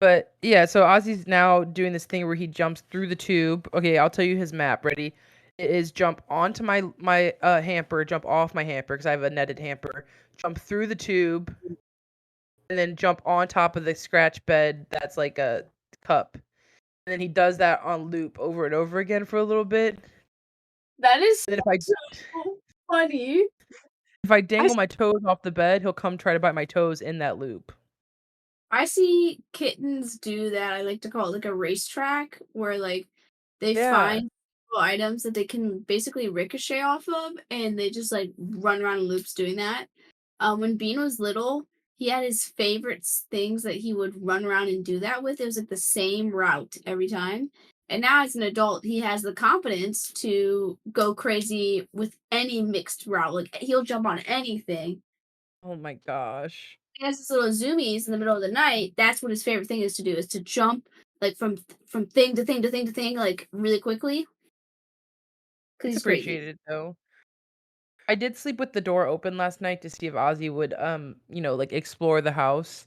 But yeah, so Ozzy's now doing this thing where he jumps through the tube. Okay, I'll tell you his map. Ready? It is jump onto my hamper, jump off my hamper because I have a netted hamper, jump through the tube, and then jump on top of the scratch bed that's like a cup. And then he does that on loop over and over again for a little bit. That is And then so funny. if I I dangle my toes off the bed, he'll come try to bite my toes in that loop. I see kittens do that. I like to call it like a racetrack where like they Yeah. find little items that they can basically ricochet off of and they just like run around in loops doing that. When Bean was little, he had his favorite things that he would run around and do that with. It was like the same route every time. And now as an adult, he has the confidence to go crazy with any mixed route. Like he'll jump on anything. Oh my gosh. He has his little zoomies in the middle of the night. That's what his favorite thing is to do, is to jump like from thing to thing to thing to thing like really quickly because It's he's crazy. appreciated though. I did sleep with the door open last night to see if Ozzy would like explore the house.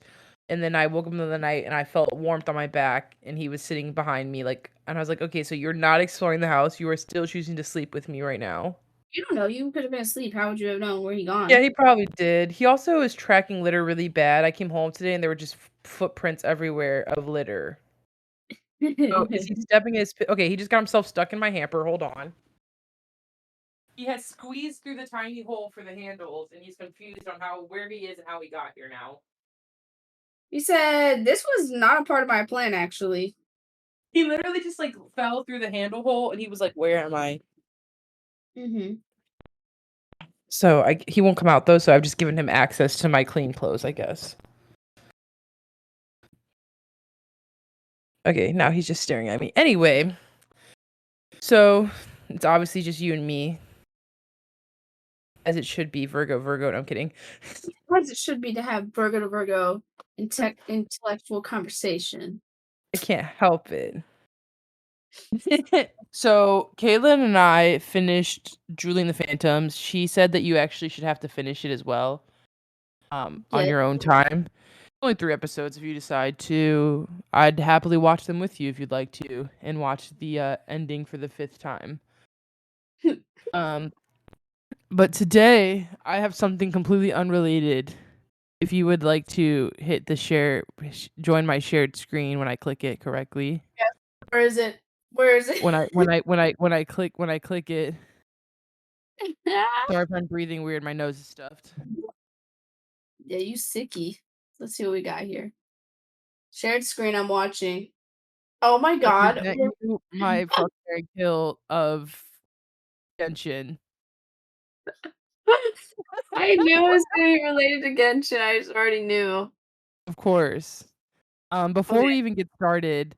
And then I woke up in the night and I felt warmth on my back and he was sitting behind me and I was like, "Okay, so you're not exploring the house. You are still choosing to sleep with me right now." You don't know. You could have been asleep. How would you have known where he Yeah, gone? he probably did. He also is tracking litter really bad. I came home today and there were just footprints everywhere of litter. Oh, is he stepping okay, he just got himself stuck in my hamper. Hold on. He has squeezed through the tiny hole for the handles, and he's confused on where he is and how he got here now. He said, "This was not a part of my plan, actually." He literally just like fell through the handle hole, and he was like, "Where am I?" Mhm. So he won't come out though. So I've just given him access to my clean clothes, I guess. Okay, now he's just staring at me. Anyway, so it's obviously just you and me, as it should be. Virgo, Virgo. No, I'm kidding. As it should be to have Virgo to Virgo intellectual conversation. I can't help it. So Caitlin and I finished Julie and the Phantoms. She said that you actually should have to finish it as well, on Yeah. your own time. Only 3 episodes if you decide to. I'd happily watch them with you if you'd like to, and watch the ending for the 5th time. Um, but today I have something completely unrelated. If you would like to hit the join my shared screen when I click it correctly. Yes. Where is it? Where is it? When I click it. Sorry if I'm breathing weird. My nose is stuffed. Yeah, you sicky. Let's see what we got here. Shared screen, I'm watching. Oh my I god. present you my fucking kill of Genshin. I knew it was gonna be related to Genshin, I just already knew. Of course. Before Okay. we even get started,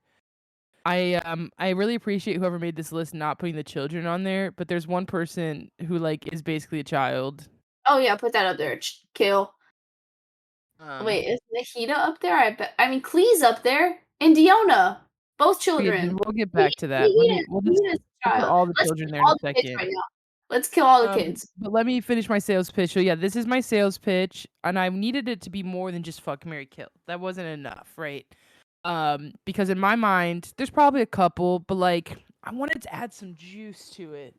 I really appreciate whoever made this list not putting the children on there, but there's one person who like is basically a child. Oh yeah, put that up there. Kill. Um, Wait, is Nahida up there? I mean, Klee's up there, and Diona, both children. we'll get He back to that. Nahida Nahida's a We'll put child. all the Let's children kill there in all a the kids second. right now. Let's kill all the kids. But let me finish my sales pitch. So yeah, this is my sales pitch, and I needed it to be more than just fuck, marry, kill. That wasn't enough, right? Because in my mind, there's probably a couple, but like I wanted to add some juice to it.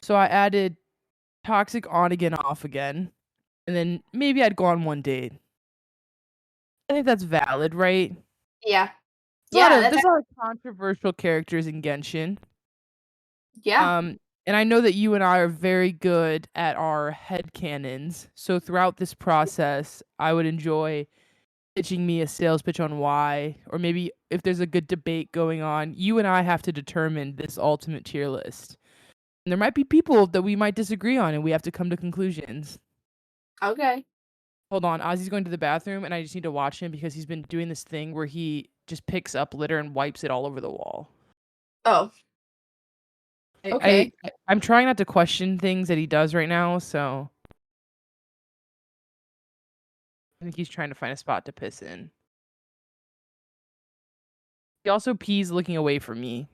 So I added toxic on again, off again, and then maybe I'd go on one date. I think that's valid, right? Yeah. Yeah, that's There's a lot of controversial characters in Genshin. yeah. And I know that you and I are very good at our headcanons. So throughout this process, I would enjoy pitching me a sales pitch on why, or maybe if there's a good debate going on, you and I have to determine this ultimate tier list. And there might be people that we might disagree on, and we have to come to conclusions. Okay. Hold on, Ozzy's going to the bathroom, and I just need to watch him because he's been doing this thing where he just picks up litter and wipes it all over the wall. Oh, I, okay. I I'm trying not to question things that he does right now, so I think he's trying to find a spot to piss in. He also pees looking away from me,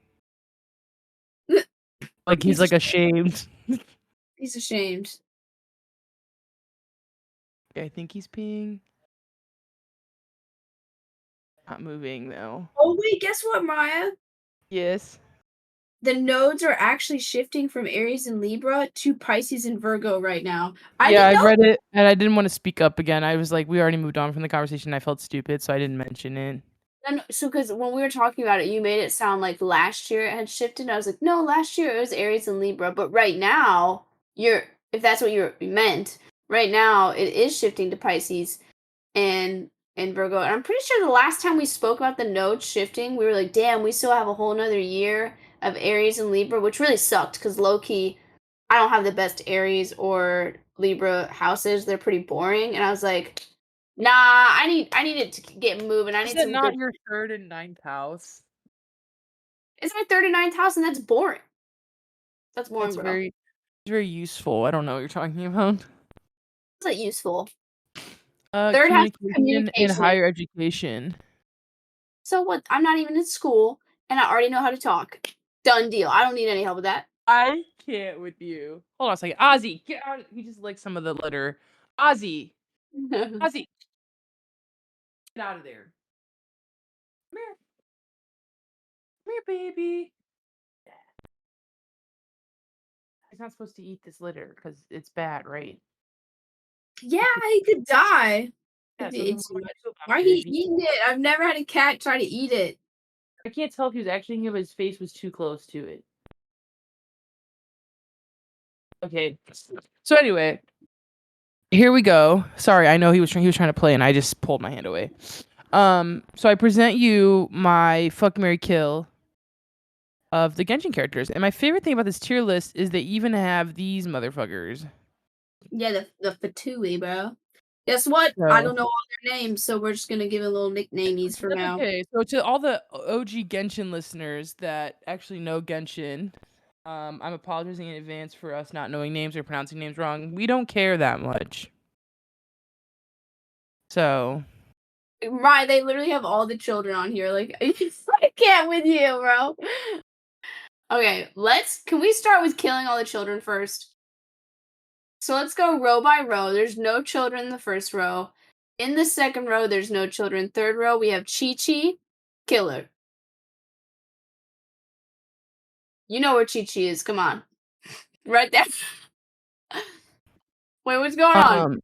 like he's He's like ash ashamed. he's ashamed. Okay, I think he's peeing. Not moving though. Oh wait, guess what, Mariah? Yes. The nodes are actually shifting from Aries and Libra to Pisces and Virgo right now. I Yeah, didn't I know. read it and I didn't want to speak up again. I was like, we already moved on from the conversation. I felt stupid, so I didn't mention it. No, no, so because when we were talking about it, you made it sound like last year it had shifted. I was like, no, last year it was Aries and Libra, but right now you're if that's what you meant, right now it is shifting to Pisces and Virgo. And I'm pretty sure the last time we spoke about the nodes shifting, we were like, damn, we still have a whole nother year of Aries and Libra, which really sucked because low key, I don't have the best Aries or Libra houses. They're pretty boring. And I was like, nah, I need it to get moving. I Is need that some good. not your third and ninth house? It's my 39th house, and that's boring. That's boring, That's bro. very useful. I don't know what you're talking about. It's not useful. Third house is Communication and communication. higher education. So what? I'm not even in school, and I already know how to talk. Done deal. I don't need any help with that. I can't with you. Hold on a second. Ozzy, get out. He just licked some of the litter. Ozzy. Ozzy, get out of there. Come here. Come here, baby. He's not supposed to eat this litter because it's bad, right? Yeah, he could die Yeah, if he so then eats what too do I much. do about Why it? he eating it? I've never had a cat try to eat it. I can't tell if he was actually eating it, but his face was too close to it. Okay. So anyway, here we go. Sorry, I know he was trying to play, and I just pulled my hand away. So I present you my fuck Mary kill of the Genshin characters, and my favorite thing about this tier list is they even have these motherfuckers. Yeah, the Fatui, bro. Guess what? I So don't know all their names, so we're just gonna give it little nicknames for that's now. okay. So to all the OG Genshin listeners that actually know Genshin, I'm apologizing in advance for us not knowing names or pronouncing names wrong. We don't care that much. So Right, they literally have all the children on here. Like I can't with you, bro. Okay, can we start with killing all the children first? So let's go row by row. There's no children in the first row. In the second row, there's no children. Third row, we have Chi Chi, killer. You know where Chi Chi is. Come on. Right there. Wait, what's going on? um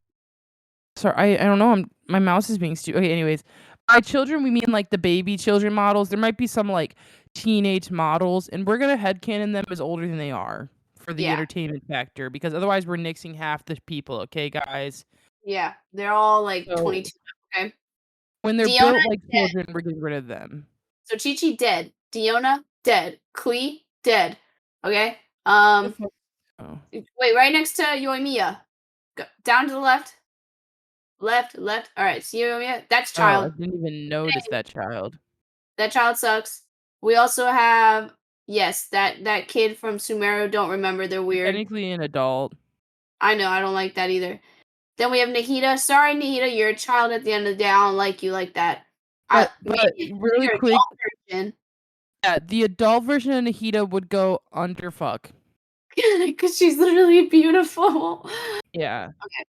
sorry, I don't know. My mouse is being stupid. Okay, anyways. By children we mean like the baby children models. There might be some like teenage models, and we're gonna headcanon them as older than they are for the Yeah. entertainment factor, because otherwise we're nixing half the people, okay, guys? Yeah. They're all like So 22. Okay. when they're Diona built like dead. children, we're getting rid of them. So Chi Chi dead. Diona dead. Klee dead. Okay. The fuck? Oh. Wait, right next to Yoimiya. Go, down to the left. Left, left. All right. See Yoimiya? That's Oh, I child. didn't even notice that child. That child sucks. We also have yes, that kid from Sumeru. Don't remember. They're weird. Technically an adult. I know. I don't like that either. Then we have Nahida. Sorry, Nahida. You're a child at the end of the day. I don't like you like that. But Maybe really your quick, adult version. yeah, the adult version of Nahida would go under fuck. Because she's literally beautiful. Yeah. Okay.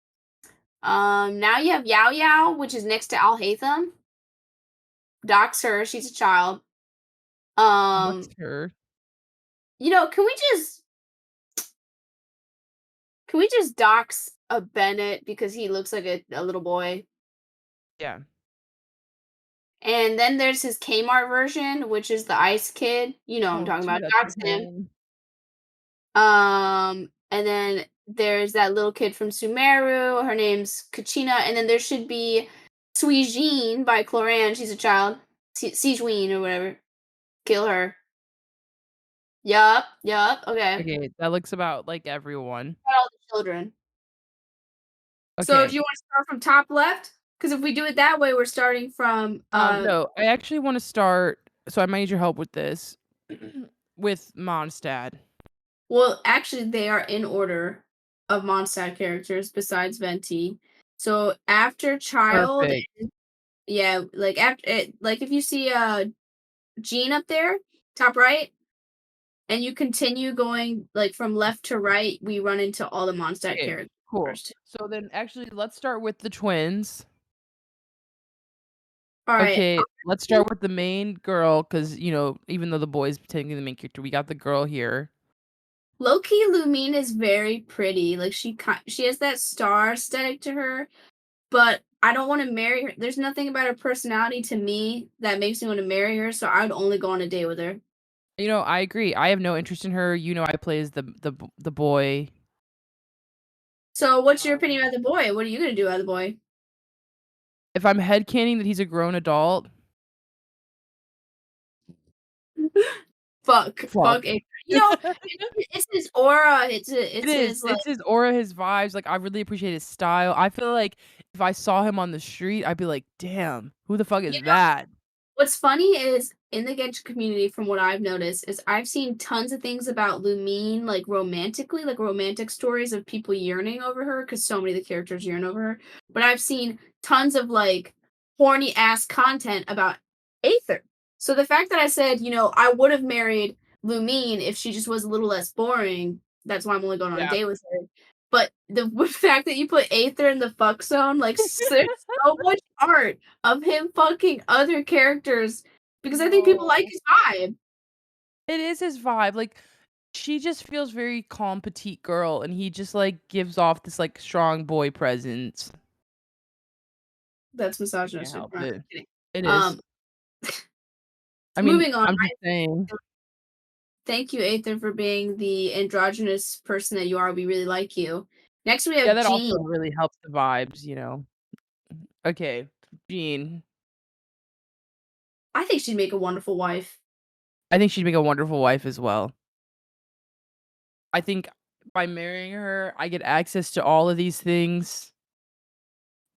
Now you have Yao Yao, which is next to Al Haytham. Dox her. She's a child. What's Um, her? you know, can we just dox a Bennett because he looks like a little boy? Yeah. And then there's his Kmart version, which is the Ice Kid. You know what I'm Oh, talking dude, about. that's Dox her him. home. And then there's that little kid from Sumeru. Her name's Kachina. And then there should be Suijin by Cloran. She's a child. Sijween or whatever. Kill her. Yup. Yup. Okay. Okay, that looks about like everyone. Got all the children. So Okay. do you want to start from top left? Because if we do it that way, we're starting from No, I actually want to start, so I might need your help with this. With Mondstadt. well, actually they are in order of Mondstadt characters besides Venti. So after child, Perfect. yeah, like after it, like if you see Jean up there, top right, and you continue going like from left to right, we run into all the Mondstadt Okay, characters cool. first. So then actually let's start with the twins. Alright, Okay, let's start with the main girl, cause even though the boy is technically the main character, we got the girl here. low-key, Lumine is very pretty, like, she has that star aesthetic to her, but I don't wanna marry her. There's nothing about her personality to me that makes me wanna marry her, so I would only go on a date with her. I agree. I have no interest in her. I play as the boy. So, what's your opinion Um, about the boy? What are you gonna do about the boy? if I'm headcanon that he's a grown adult, fuck. Fuck it. It's his aura, It it's is. his, like It's his aura, his vibes. Like I really appreciate his style. I feel like if I saw him on the street, I'd be like, "Damn, who the fuck you is know that?" what's funny is in the Genshin community, from what I've noticed, is I've seen tons of things about Lumine, like romantically, like romantic stories of people yearning over her because so many of the characters yearn over her. But I've seen tons of like horny ass content about Aether. So the fact that I said, I would have married Lumine if she just was a little less boring. That's why I'm only going on a Yeah. date with her. But the fact that you put Aether in the fuck zone, like, there's so much art of him fucking other characters because I think people like No. his vibe. It is his vibe. Like she just feels very calm petite girl and he just like gives off this like strong boy presence. That's I can't misogynistic. help No, I'm it. kidding. It is. Um, I mean, moving on. I'm just saying. Thank you, Aether, for being the androgynous person that you are. We really like you. Next, we Yeah, have that Jean. also really helps the vibes. Okay, Jean. I think she'd make a wonderful wife. I think she'd make a wonderful wife as well. I think by marrying her, I get access to all of these things,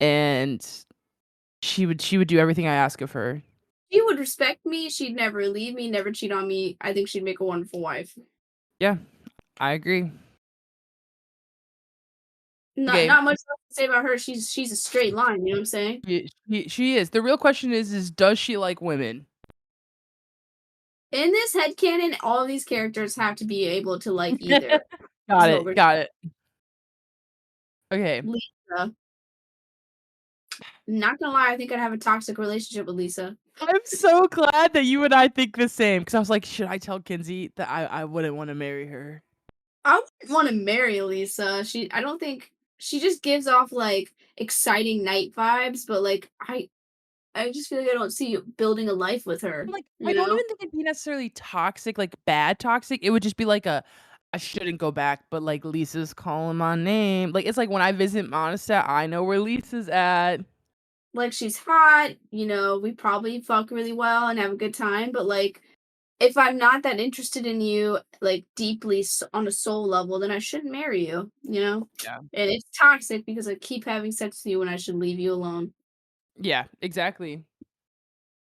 and she would do everything I ask of her. She would respect me. She'd never leave me, never cheat on me. I think she'd make a wonderful wife. Yeah, I agree. Not Okay, not much else to say about her. She's a straight line. You know what I'm saying? she is. The real question is does she like women? In this headcanon, all of these characters have to be able to like either. This Got is what it. we're Got it. Okay. Lisa. Not gonna lie, I think I'd have a toxic relationship with Lisa. I'm so glad that you and I think the same because I was like, should I tell Kinsey that I wouldn't want to marry her? I wouldn't want to marry Lisa. I don't think she just gives off like exciting night vibes, but like I just feel like I don't see you building a life with her. Like, I You don't know, even think it'd be necessarily toxic, like bad toxic. It would just be like I shouldn't go back, but like Lisa's calling my name. Like it's like when I visit Montestat, I know where Lisa's at. like she's hot. We probably fuck really well and have a good time, but like if I'm not that interested in you, like, deeply on a soul level, then I shouldn't marry you, you know? Yeah. And it's toxic because I keep having sex with you when I should leave you alone. Yeah, exactly.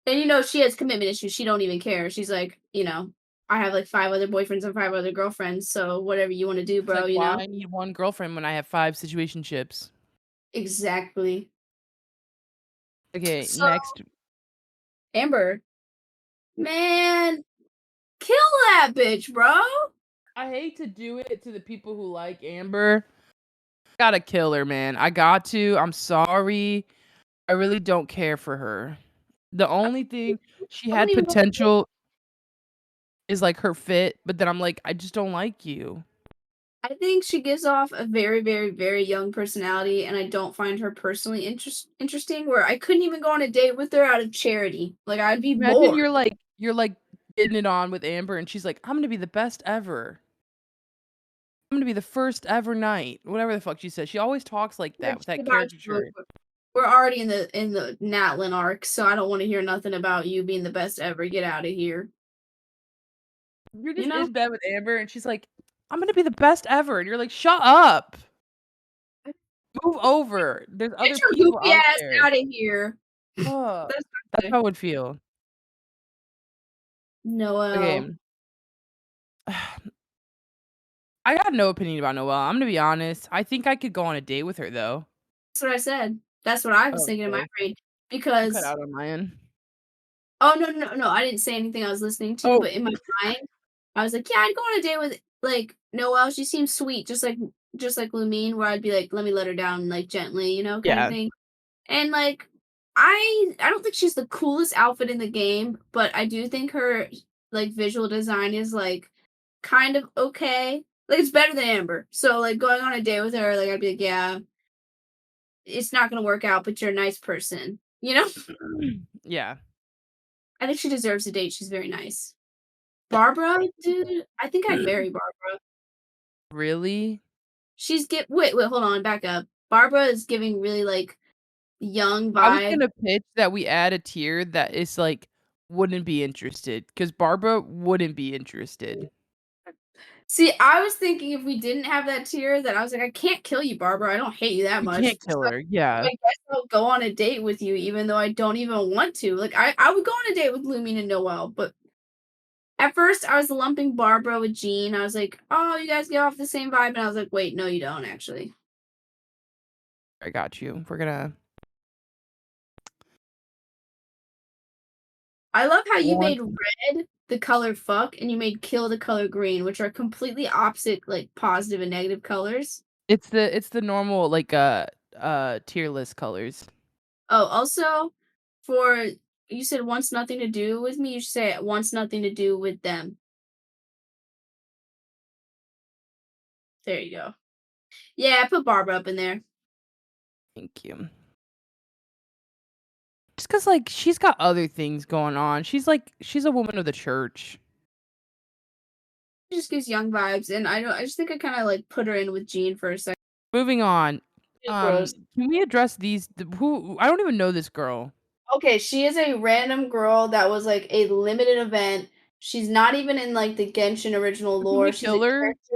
And she has commitment issues. She don't even care. She's like, I have like 5 other boyfriends and 5 other girlfriends, so whatever you want to do, It's bro, like you why know? I need one girlfriend when I have 5 situationships. Exactly. Okay, So, next. Amber, man, kill that bitch, bro. I hate to do it to the people who like Amber. Gotta kill her, man. I got to. I'm sorry. I really don't care for her. The only thing she I wouldn't had even go. potential is like her fit, but then I'm like, I just don't like you. I think she gives off a very, very, very young personality, and I don't find her personally interesting. Where I couldn't even go on a date with her out of charity. Like I'd be Imagine bored. you're like getting it on with Amber and she's like, I'm gonna be the best ever. I'm gonna be the first ever night. Whatever the fuck she says. She always talks like Yeah, that with just that about you. caricature. We're already in the Natlin arc, so I don't want to hear nothing about you being the best ever. Get out of here. You're You just know, in bed with Amber and she's like, I'm gonna be the best ever. And you're like, shut up. Move over. There's get other your people goofy out ass there. out of here. Ugh. That's That's okay. how I would feel. Okay. Noel. I got no opinion about Noelle. I'm gonna be honest. I think I could go on a date with her though. That's what I said. That's what I was thinking in my Okay. brain You cut because out on my end. oh, no, no, no, I didn't say anything, I was listening to you, Oh, but in my mind, I was like, "Yeah, I'd go on a date with, like, Noelle, she seems sweet, just like Lumine," where I'd be like, "Let me let her down, like, gently," kinda yeah. thing, and, like I don't think she's the coolest outfit in the game, but I do think her like visual design is like kind of okay. Like it's better than Amber. So like going on a date with her, like I'd be like, yeah, it's not gonna work out, but you're a nice person. You know? Yeah. I think she deserves a date. She's very nice. Barbara, dude, I think I'd marry Barbara. Really? She's get wait, hold on, back up. Barbara is giving really like young I was vibe. gonna pitch that we add a tier that is like wouldn't be interested because Barbara wouldn't be interested. See, I was thinking if we didn't have that tier, that I was like, I can't kill you, Barbara. I don't hate you that You much. can't So kill her. Yeah. I guess I'll go on a date with you, even though I don't even want to. Like I would go on a date with Lumine and Noelle, but at first I was lumping Barbara with Jean. I was like, oh, you guys get off the same vibe, and I was like, wait, no, you don't actually. I got you. We're gonna I love how you one. made red the color fuck and you made kill the color green, which are completely opposite, like positive and negative colors. It's the normal like tier list colors. Oh, also for you said wants nothing to do with me, you should say wants nothing to do with them. There you go. Yeah, I put Barbara up in there. Thank you. Just cause like she's got other things going on. She's a woman of the church. She just gives young vibes, and I just think I kind of like put her in with Jean for a second. Moving on. She's gross. Can we address who I don't even know this girl. Okay, she is a random girl that was like a limited event. She's not even in like the Genshin original Can lore. we She's a kill her? character.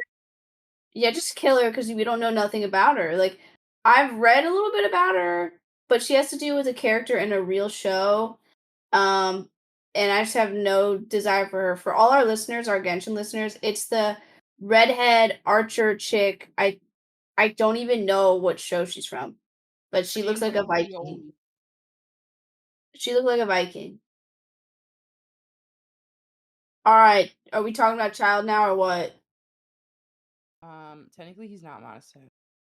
Yeah, just kill her because we don't know nothing about her. Like, I've read a little bit about her, but she has to do with a character in a real show. Um, and I just have no desire for her. For all our listeners, our Genshin listeners, it's the redhead archer chick. I don't even know what show she's from, but she looks Name like a reveal. Viking. She looked like a Viking. All right, are we talking about child now or what? Technically he's not monastery.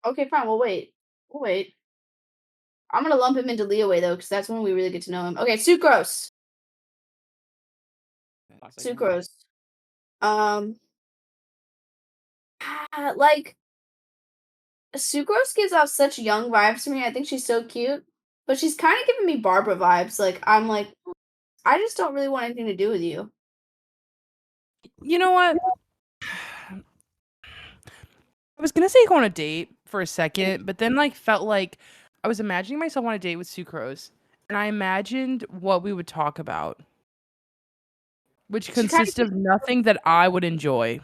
Okay, fine. We'll wait. We'll wait. I'm gonna lump him into Leeway though, because that's when we really get to know him. Okay, Sucrose. Second. Sucrose. Um, like Sucrose gives off such young vibes to me. I think she's so cute, but she's kind of giving me Barbara vibes. Like I'm like, I just don't really want anything to do with you. You know what? I was gonna say go on a date for a second, but then like felt like I was imagining myself on a date with Sucrose, and I imagined what we would talk about, which She kind consists of nothing that I would enjoy.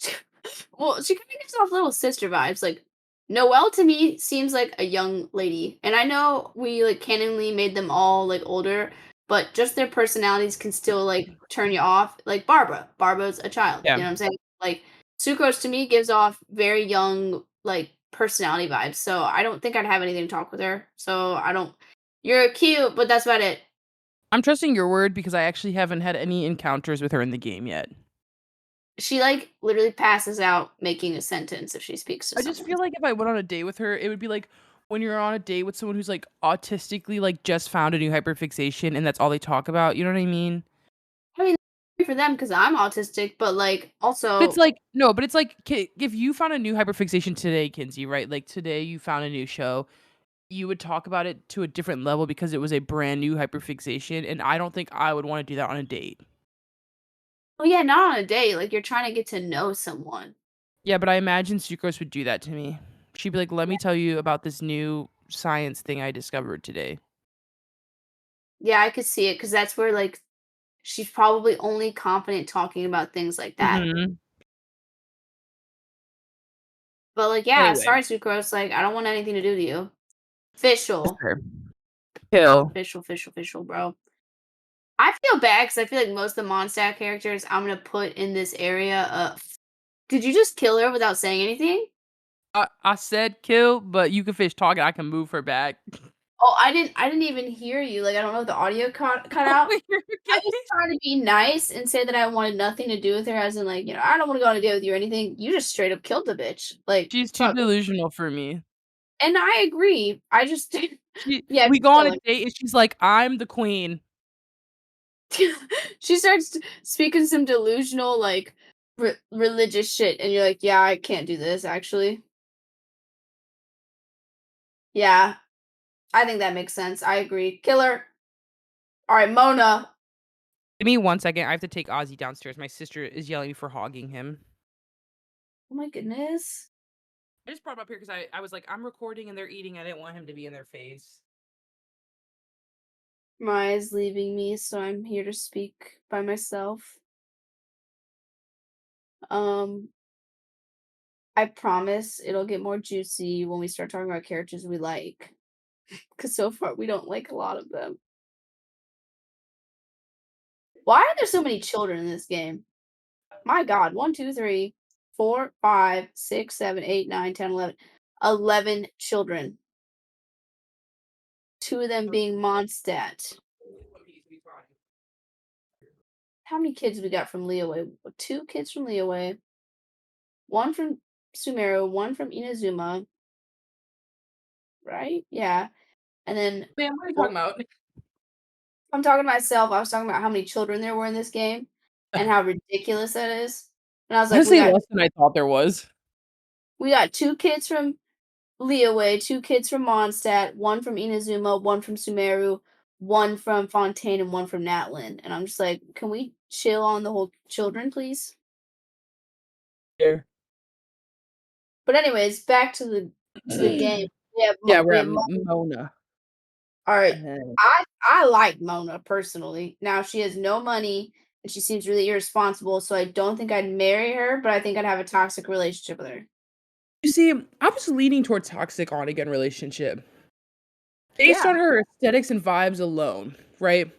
of, well, she kind of gives off little sister vibes. Like Noelle to me seems like a young lady, and I know we like canonly made them all like older, but just their personalities can still like turn you off. Like Barbara, Barbara's a child. Yeah. You know what I'm saying? Like Sucrose to me gives off very young like personality vibes. So I don't think I'd have anything to talk with her. So I don't. You're cute, but that's about it. I'm trusting your word because I actually haven't had any encounters with her in the game yet. She like literally passes out making a sentence if she speaks to I just someone. feel like if I went on a date with her, it would be like when you're on a date with someone who's like autistically like just found a new hyperfixation and that's all they talk about. You know what I mean? I mean, for them because I'm autistic, but like But it's also, like no, but it's like if you found a new hyperfixation today, Kinsey, right? Like today you found a new show, you would talk about it to a different level because it was a brand new hyperfixation, and I don't think I would want to do that on a date. oh yeah, not on a date. Like you're trying to get to know someone. Yeah, but I imagine Sucrose would do that to me. She'd be like, "Let me tell you about this new science thing I discovered today." Yeah, I could see it because that's where like she's probably only confident talking about things like that. Mhm. But like, yeah, Anyway, sorry, Sucrose. Like, I don't want anything to do with you. that's Official, fair. Kill. official, bro. I feel bad because I feel like most of the Mondstadt characters I'm gonna put in this area. Did you just kill her without saying anything? I said kill, but you can finish talking. I can move her back. Oh, I didn't even hear you. Like, I don't know if the audio cut out. You're I okay. was trying to be nice and say that I wanted nothing to do with her, as in, like, I don't want to go on a date with you or anything. You just straight up killed the bitch. Like, She's too fuck. delusional for me. And I agree. I just Yeah, We she's go on a chilling. date and she's like, "I'm the queen." She starts speaking some delusional, like, religious shit, and you're like, "Yeah, I can't do this, actually." Yeah, I think that makes sense. I agree. Killer. Alright, Mona. Give me 1 second, I have to take Ozzy downstairs, my sister is yelling at me for hogging him. Oh my goodness. I just brought him up here because I was like, "I'm recording and they're eating, I didn't want him to be in their face." Maya's leaving me, so I'm here to speak by myself. Um, I promise it'll get more juicy when we start talking about characters we like. Because so far we don't like a lot of them. Why are there so many children in this game? My God, 1, 2, 3, 4, 5, 6, 7, 8, 9, 10, 11. 11 children. 2 of them being Mondstadt. How many kids we got from Leeway? 2 kids from Leeway, 1 from Sumeru, 1 from Inazuma, right? Yeah. And then Man, what are you one talking about? I'm talking to myself, I was talking about how many children there were in this game and how ridiculous that is. And I was like, Honestly, less than I thought there was. we got 2 kids from Leeway, 2 kids from Mondstadt, 1 from Inazuma, 1 from Sumeru, 1 from Fontaine, and 1 from Natlin. And I'm just like, can we chill on the whole children, please? Here. But anyways, back to the game. Yeah, we're We at have Mona. Alright, And I like Mona personally. Now she has no money and she seems really irresponsible, so I don't think I'd marry her, but I think I'd have a toxic relationship with her. you see, I was leaning towards toxic on again relationship based Yeah. on her aesthetics and vibes alone, right?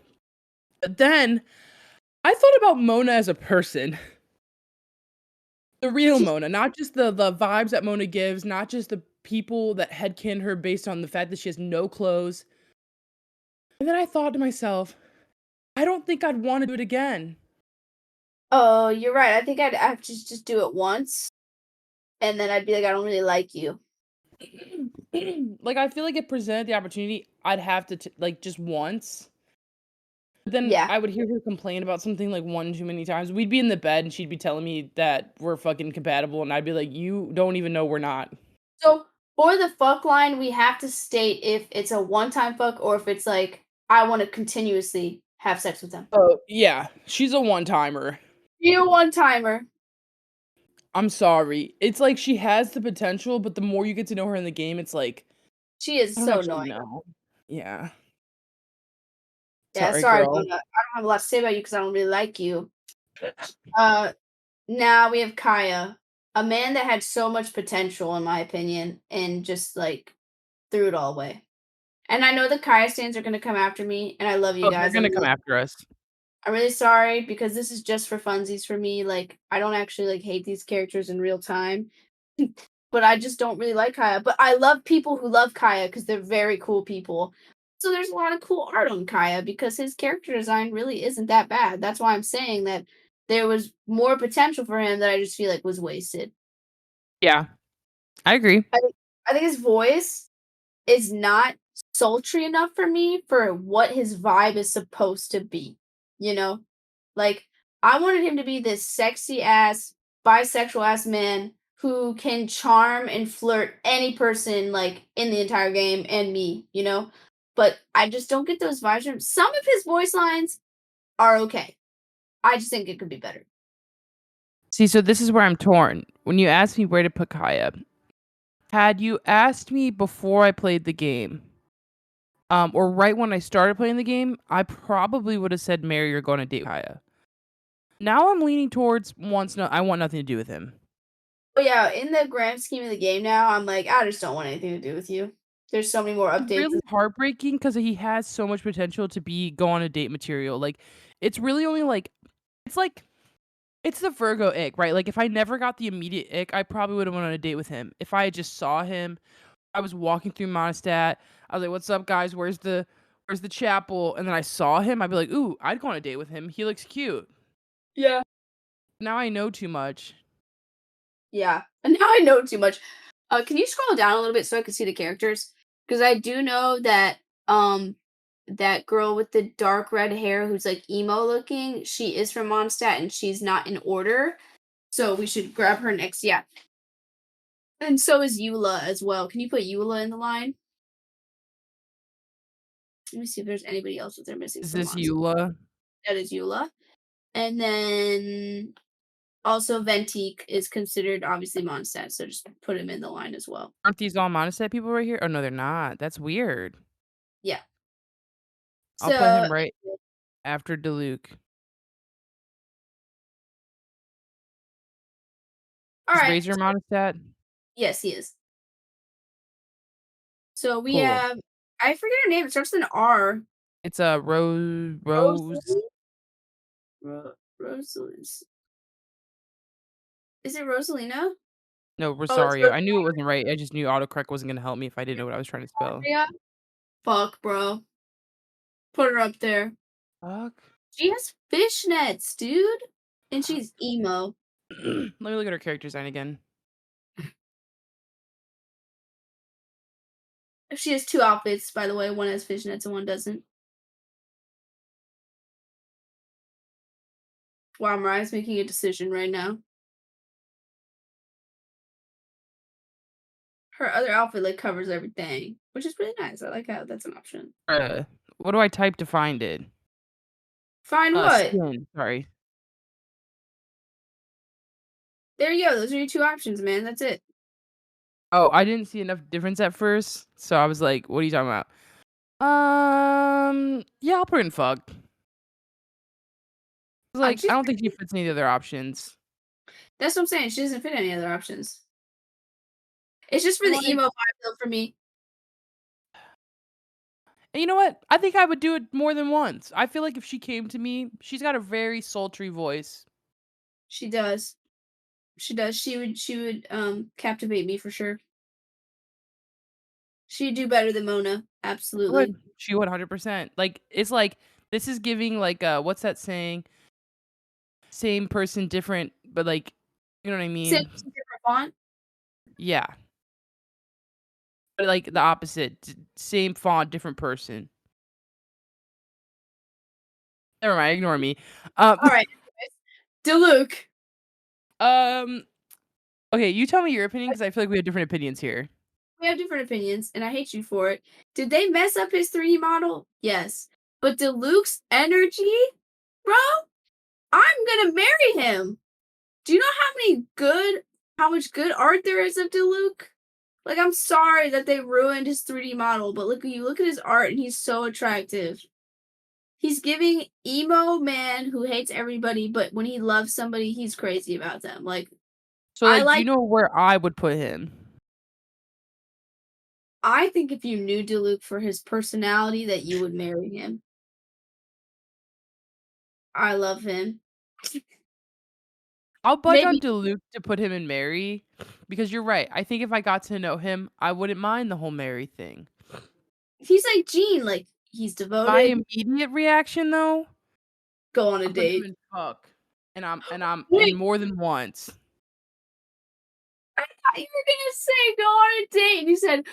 But then I thought about Mona as a person. The real She Mona, not just the vibes that Mona gives, not just the people that headcan her based on the fact that she has no clothes. And then I thought to myself, I don't think I'd wanna do it again. Oh, you're right. I think I'd have to just do it once, and then I'd be like, "I don't really like you." Like, I feel like if presented the opportunity, I'd have to like, just once. But then Yeah. I would hear her complain about something, like, one too many times. We'd be in the bed, and she'd be telling me that we're fucking compatible, and I'd be like, "You don't even know we're not." So, for the fuck line, we have to state if it's a one-time fuck or if it's like, I wanna continuously have sex with them. Oh, yeah. She's a one-timer. You one-timer. I'm sorry. It's like she has the potential, but the more you get to know her in the game, it's like, She is I don't so actually annoying. know. Yeah. Yeah, Sorry, sorry, girl. Mona. I don't have a lot to say about you because I don't really like you. Uh, Now we have Kaya, a man that had so much potential, in my opinion, and just like threw it all away. And I know the Kaya stands are gonna come after me, and I love you Oh, they're guys. gonna come after us. I'm really sorry because this is just for funsies for me. Like I don't actually like hate these characters in real time, but I just don't really like Kaya. But I love people who love Kaya because they're very cool people. So there's a lot of cool art on Kaya because his character design really isn't that bad. That's why I'm saying that there was more potential for him that I just feel like was wasted. Yeah, I agree. I think I think his voice is not sultry enough for me for what his vibe is supposed to be, you know? Like, I wanted him to be this sexy ass, bisexual ass man who can charm and flirt any person, like, in the entire game and me, you know? But I just don't get those vibes from some of his voice lines are okay. I just think it could be better. See, so this is where I'm torn. When you asked me where to put Kaya, had you asked me before I played the game, or right when I started playing the game, I probably would have said marry or go on a date with Kaya. Now I'm leaning towards I want nothing to do with him. But yeah, in the grand scheme of the game now, I'm like, I just don't want anything to do with you. There's so many more It's updates. really heartbreaking because he has so much potential to be go on a date material. Like, it's really only like it's the Virgo ick, right? Like, if I never got the immediate ick, I probably would have went on a date with him. If I just saw him, I was walking through Monostat, I was like, "What's up, guys? Where's the chapel?" And then I saw him, I'd be like, "Ooh, I'd go on a date with him. He looks cute." Yeah. Now I know too much. Yeah, and now I know too much. Can you scroll down a little bit so I can see the characters? because I do know that that girl with the dark red hair who's like emo looking, she is from Mondstadt and she's not in order. So we should grab her next. Yeah. And so is Eula as well. Can you put Eula in the line? Let me see if there's anybody else that they're missing Is from this Mondstadt. Eula? That is Eula. And then also Ventique is considered obviously Mondstadt, so just put him in the line as well. Aren't these all Montesset people right here? Oh, no, they're not. That's weird. Yeah. I'll put So him right after Diluc. all Is right. Razor Montesset? Yes, he is. So we Cool. have I forget her name. It starts with an R. It's a Rose. Rosalie? Rosalind. Is it Rosalina? No, Oh, it's Rosario. I knew it Rosalia. wasn't right. I just knew autocorrect wasn't gonna help me if I didn't know what I was trying to spell. Rosalia? Fuck, bro. Put her up there. Fuck. She has fishnets, dude. And she's emo. Let me look at her character design again. She has two outfits, by the way. One has fishnets and one doesn't. Wow, Mariah's making a decision right now. Her other outfit like covers everything, which is really nice. I like how that's an option. What do I type to find it? Find what? Skin. Sorry. There you go. Those are your two options, man. That's it. Oh, I didn't see enough difference at first, so I was like, "What are you talking about?" Yeah, I'll put in fuck. Like, She's I don't think she fits any of the other options. That's what I'm saying. She doesn't fit any other options. It's just for And the like, emo vibe though for me. and you know what? I think I would do it more than once. I feel like if she came to me, she's got a very sultry voice. She does. She does. She would captivate me for sure. She'd do better than Mona. Absolutely. She would 100%. Like, it's like this is giving like what's that saying? Same person, different, but like, you know what I Same mean? different font. Yeah. But like the opposite. Same font, different person. Never mind, ignore me. Um, All right. Diluc. um, okay, you tell me your opinion because I feel like we have different opinions here. We have different opinions, and I hate you for it. Did they mess up his 3D model? Yes. But Diluc's energy, bro, I'm gonna marry him. Do you know how much good art there is of Diluc? Like, I'm sorry that they ruined his 3D model, but look at his art, and he's so attractive. He's giving emo man who hates everybody, but when he loves somebody, he's crazy about them. Like, So, I like, do you like. know where I would put him? I think if you knew Diluc for his personality, that you would marry him. I love him. I'll budge on Maybe Diluc to put him in Mary because you're right. I think if I got to know him, I wouldn't mind the whole Mary thing. he's like Gene, like he's My devoted. immediate reaction though, Go on a I'm putting him date. in fuck, and I'm in Wait, more than once. I thought you were gonna say go on a date, and you said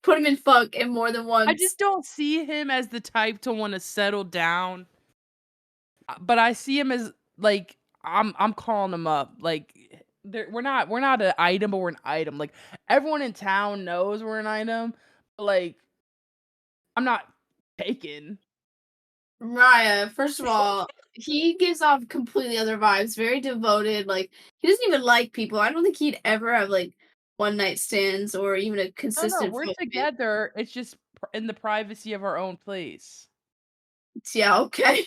put him in fuck and more than I once. just don't see him as the type to want to settle down, but I see him as like I'm calling him up. Like we're not an item, but we're an item. Like everyone in town knows we're an item. But like I'm not taken. Raya, first of all, he gives off completely other vibes. Very devoted. Like he doesn't even like people. I don't think he'd ever have like one night stands or even a No, no, consistent we're focus. together. It's just in the privacy of our own place. Yeah, okay.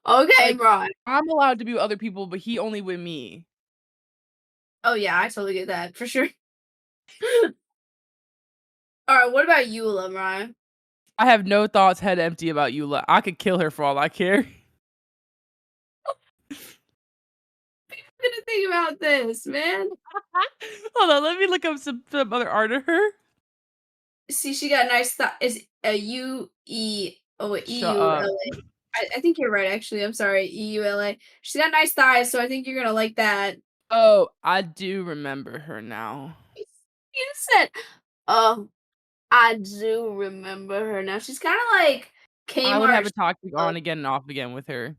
Okay, Like Ryan. I'm allowed to be with other people, but he only with me. Oh yeah, I totally get that for sure. All right, what about Eula, Ryan? I have no thoughts head empty about Eula. I could kill her for all I care. I'm gonna think about this, man. Hold on, let me look up some other art of her. See, she got nice thigh. Is a U E oh wait, E Shut U L up. A. I think you're right. Actually, I'm sorry, EULA. She's got nice thighs, so I think you're gonna like that. Oh, I do remember her now. You said, "Oh." I do remember her now. She's kinda like I would have Kmart. a toxic on again and off again with her.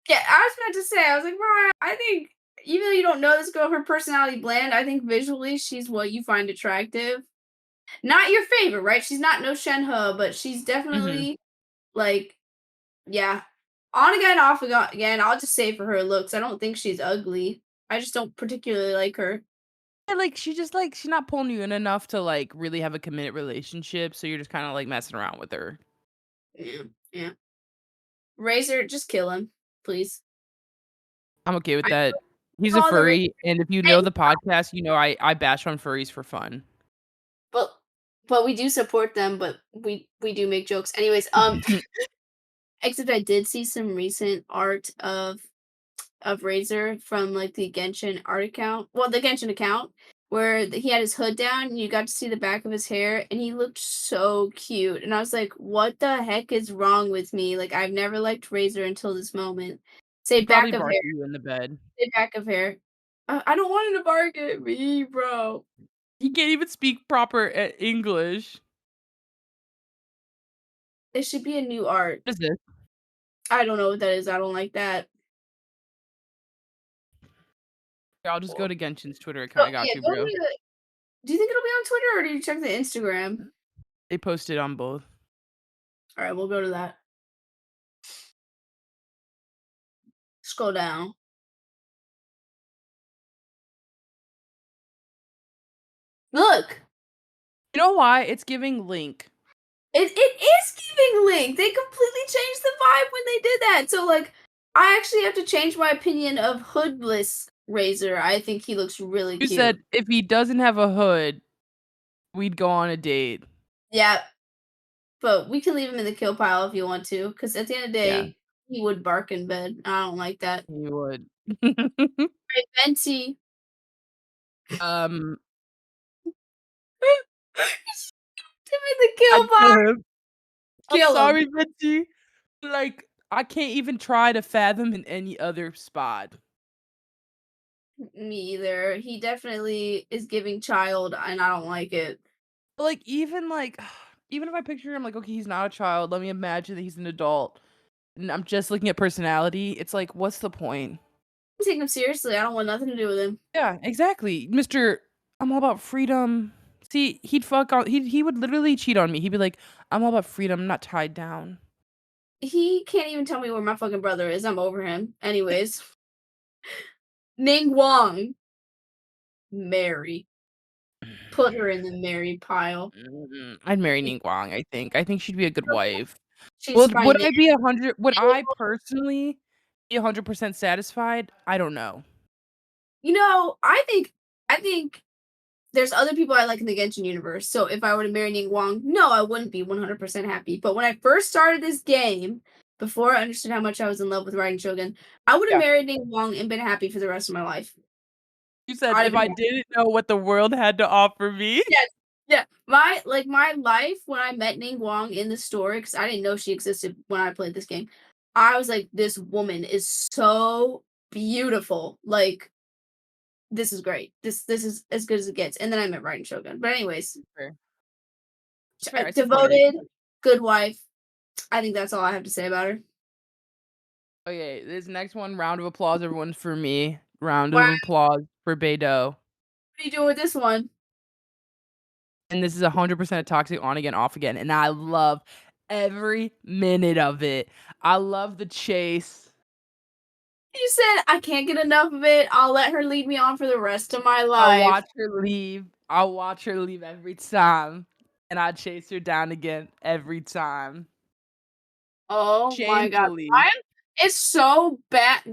Yeah, I was about to say, I was like, "Mariah, I think even though you don't know this girl, her personality bland, I think visually she's what you find attractive. Not your favorite, right? She's not no Shenhe, but she's Mhm. definitely like, yeah. On again, off again. I'll just say for her looks. I don't think she's ugly. I just don't particularly like her. Yeah, like, she just, like she's not pulling you in enough to, like, really have a committed relationship, so you're just kinda, like, messing around with her. Yeah, yeah. Razor, just kill him, please. I'm okay with I that. He's a call the Razor. furry, and if you Hey, know the podcast, you know I bash on furries for fun. but we do support them, but we do make jokes. Anyways, except I did see some recent art of Razor from like the Genshin art account. Well, the Genshin account where he had his hood down and you got to see the back of his hair and he looked so cute. And I was like, what the heck is wrong with me? Like I've never liked Razor until this moment. Say He probably back of hair. barked at you in the bed. Say back of hair. I don't want him to bark at me, bro. He can't even speak proper English. It should be a new art. What is this? I don't know what that is. I don't like that. Here, I'll just go to Genshin's Twitter So account. I got yeah, you, go to bro. do you think it'll be on Twitter or do you check the Instagram? They posted on both. Alright, we'll go to that. Scroll down. Look! You know why? It's giving Link. It is giving Link. They completely changed the vibe when they did that. So like I actually have to change my opinion of hoodless Razor. I think he looks really You said cute. if he doesn't have a hood, we'd go on a date. Yeah, but we can leave him in the kill pile if you want to, because at the end of the Yeah, day, he would bark in bed. I don't like that. he would. Right, Venti. um, Him in the kill I'd kill pile. him. I'm Kill him. sorry, Mitzi. Like, I can't even try to fathom in any other spot. Me either. He definitely is giving child, and I don't like it. Like, even if I picture him like, okay, he's not a child, let me imagine that he's an adult, and I'm just looking at personality, it's like, what's the point? Take him seriously. I don't want nothing to do with him. Yeah, exactly. Mr. I'm all about freedom. See, he would literally cheat on me. He'd be like, "I'm all about freedom, I'm not tied down." He can't even tell me where my fucking brother is. I'm over him. Anyways, Ning Wong. Mary. Put her in the Mary pile. I'd marry Ningguang, I think. I think she'd be a good wife. She's Would fine. I be 100 would I personally be 100% satisfied? I don't know. You know, I think there's other people I like in the Genshin universe. So if I were to marry Ning Wong, no, I wouldn't be 100% happy. But when I first started this game, before I understood how much I was in love with riding Shogun, I would have Yeah. married Ning Wong and been happy for the rest of my life. You said, I'd have "If been I didn't know what the world had to offer me." yes, yeah. My life when I met Ning Wong in the story, because I didn't know she existed when I played this game. I was like, this woman is so beautiful. Like, this is great. This is as good as it gets. And then I met Raiden Shogun. But anyways, Fair. Fair, I support it. devoted, good wife. I think that's all I have to say about her. Okay, this next one, round of applause, everyone, for me. Round Wow, of what applause for Beidou. are you doing with this one? And this is 100% a toxic on again, off again, and I love every minute of it. I love the chase. You said I can't get enough of it. I'll let her lead me on for the rest of my I'll life. watch her leave. I'll watch her leave every time, and I chase her down again every time. Oh my god. Shamefully. It's so bad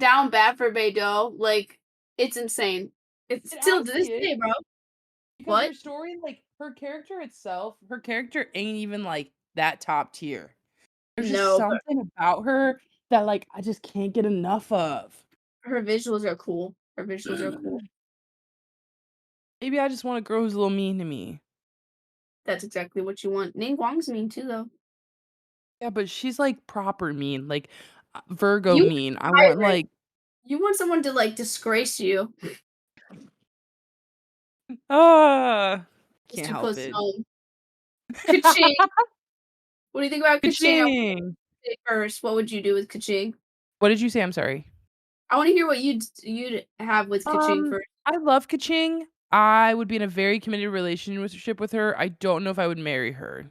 for Beidou. Like, it's insane. It's It still to this honestly is, day, bro. because What? her story, like, her character itself, her character ain't even, like, that top tier. There's just No, but something about her that, like, I just can't get enough of. her visuals are cool. Her visuals are cool. Maybe I just want a girl who's a little mean to me. That's exactly what you want. Ning Guang's mean too, though. Yeah, but she's, like, proper mean, like, Virgo You mean. I want, tyrant. like, You want someone to like disgrace you ah, just can't to help put it. some Ka-ching. What do you think about Ka-ching? I wanna Ka-ching! say first, what would you do with Ka-ching? What did you say? I'm sorry. I wanna hear what you'd have with Ka-ching Um, first. I love Kaching. I would be in a very committed relationship with her. I don't know if I would marry her.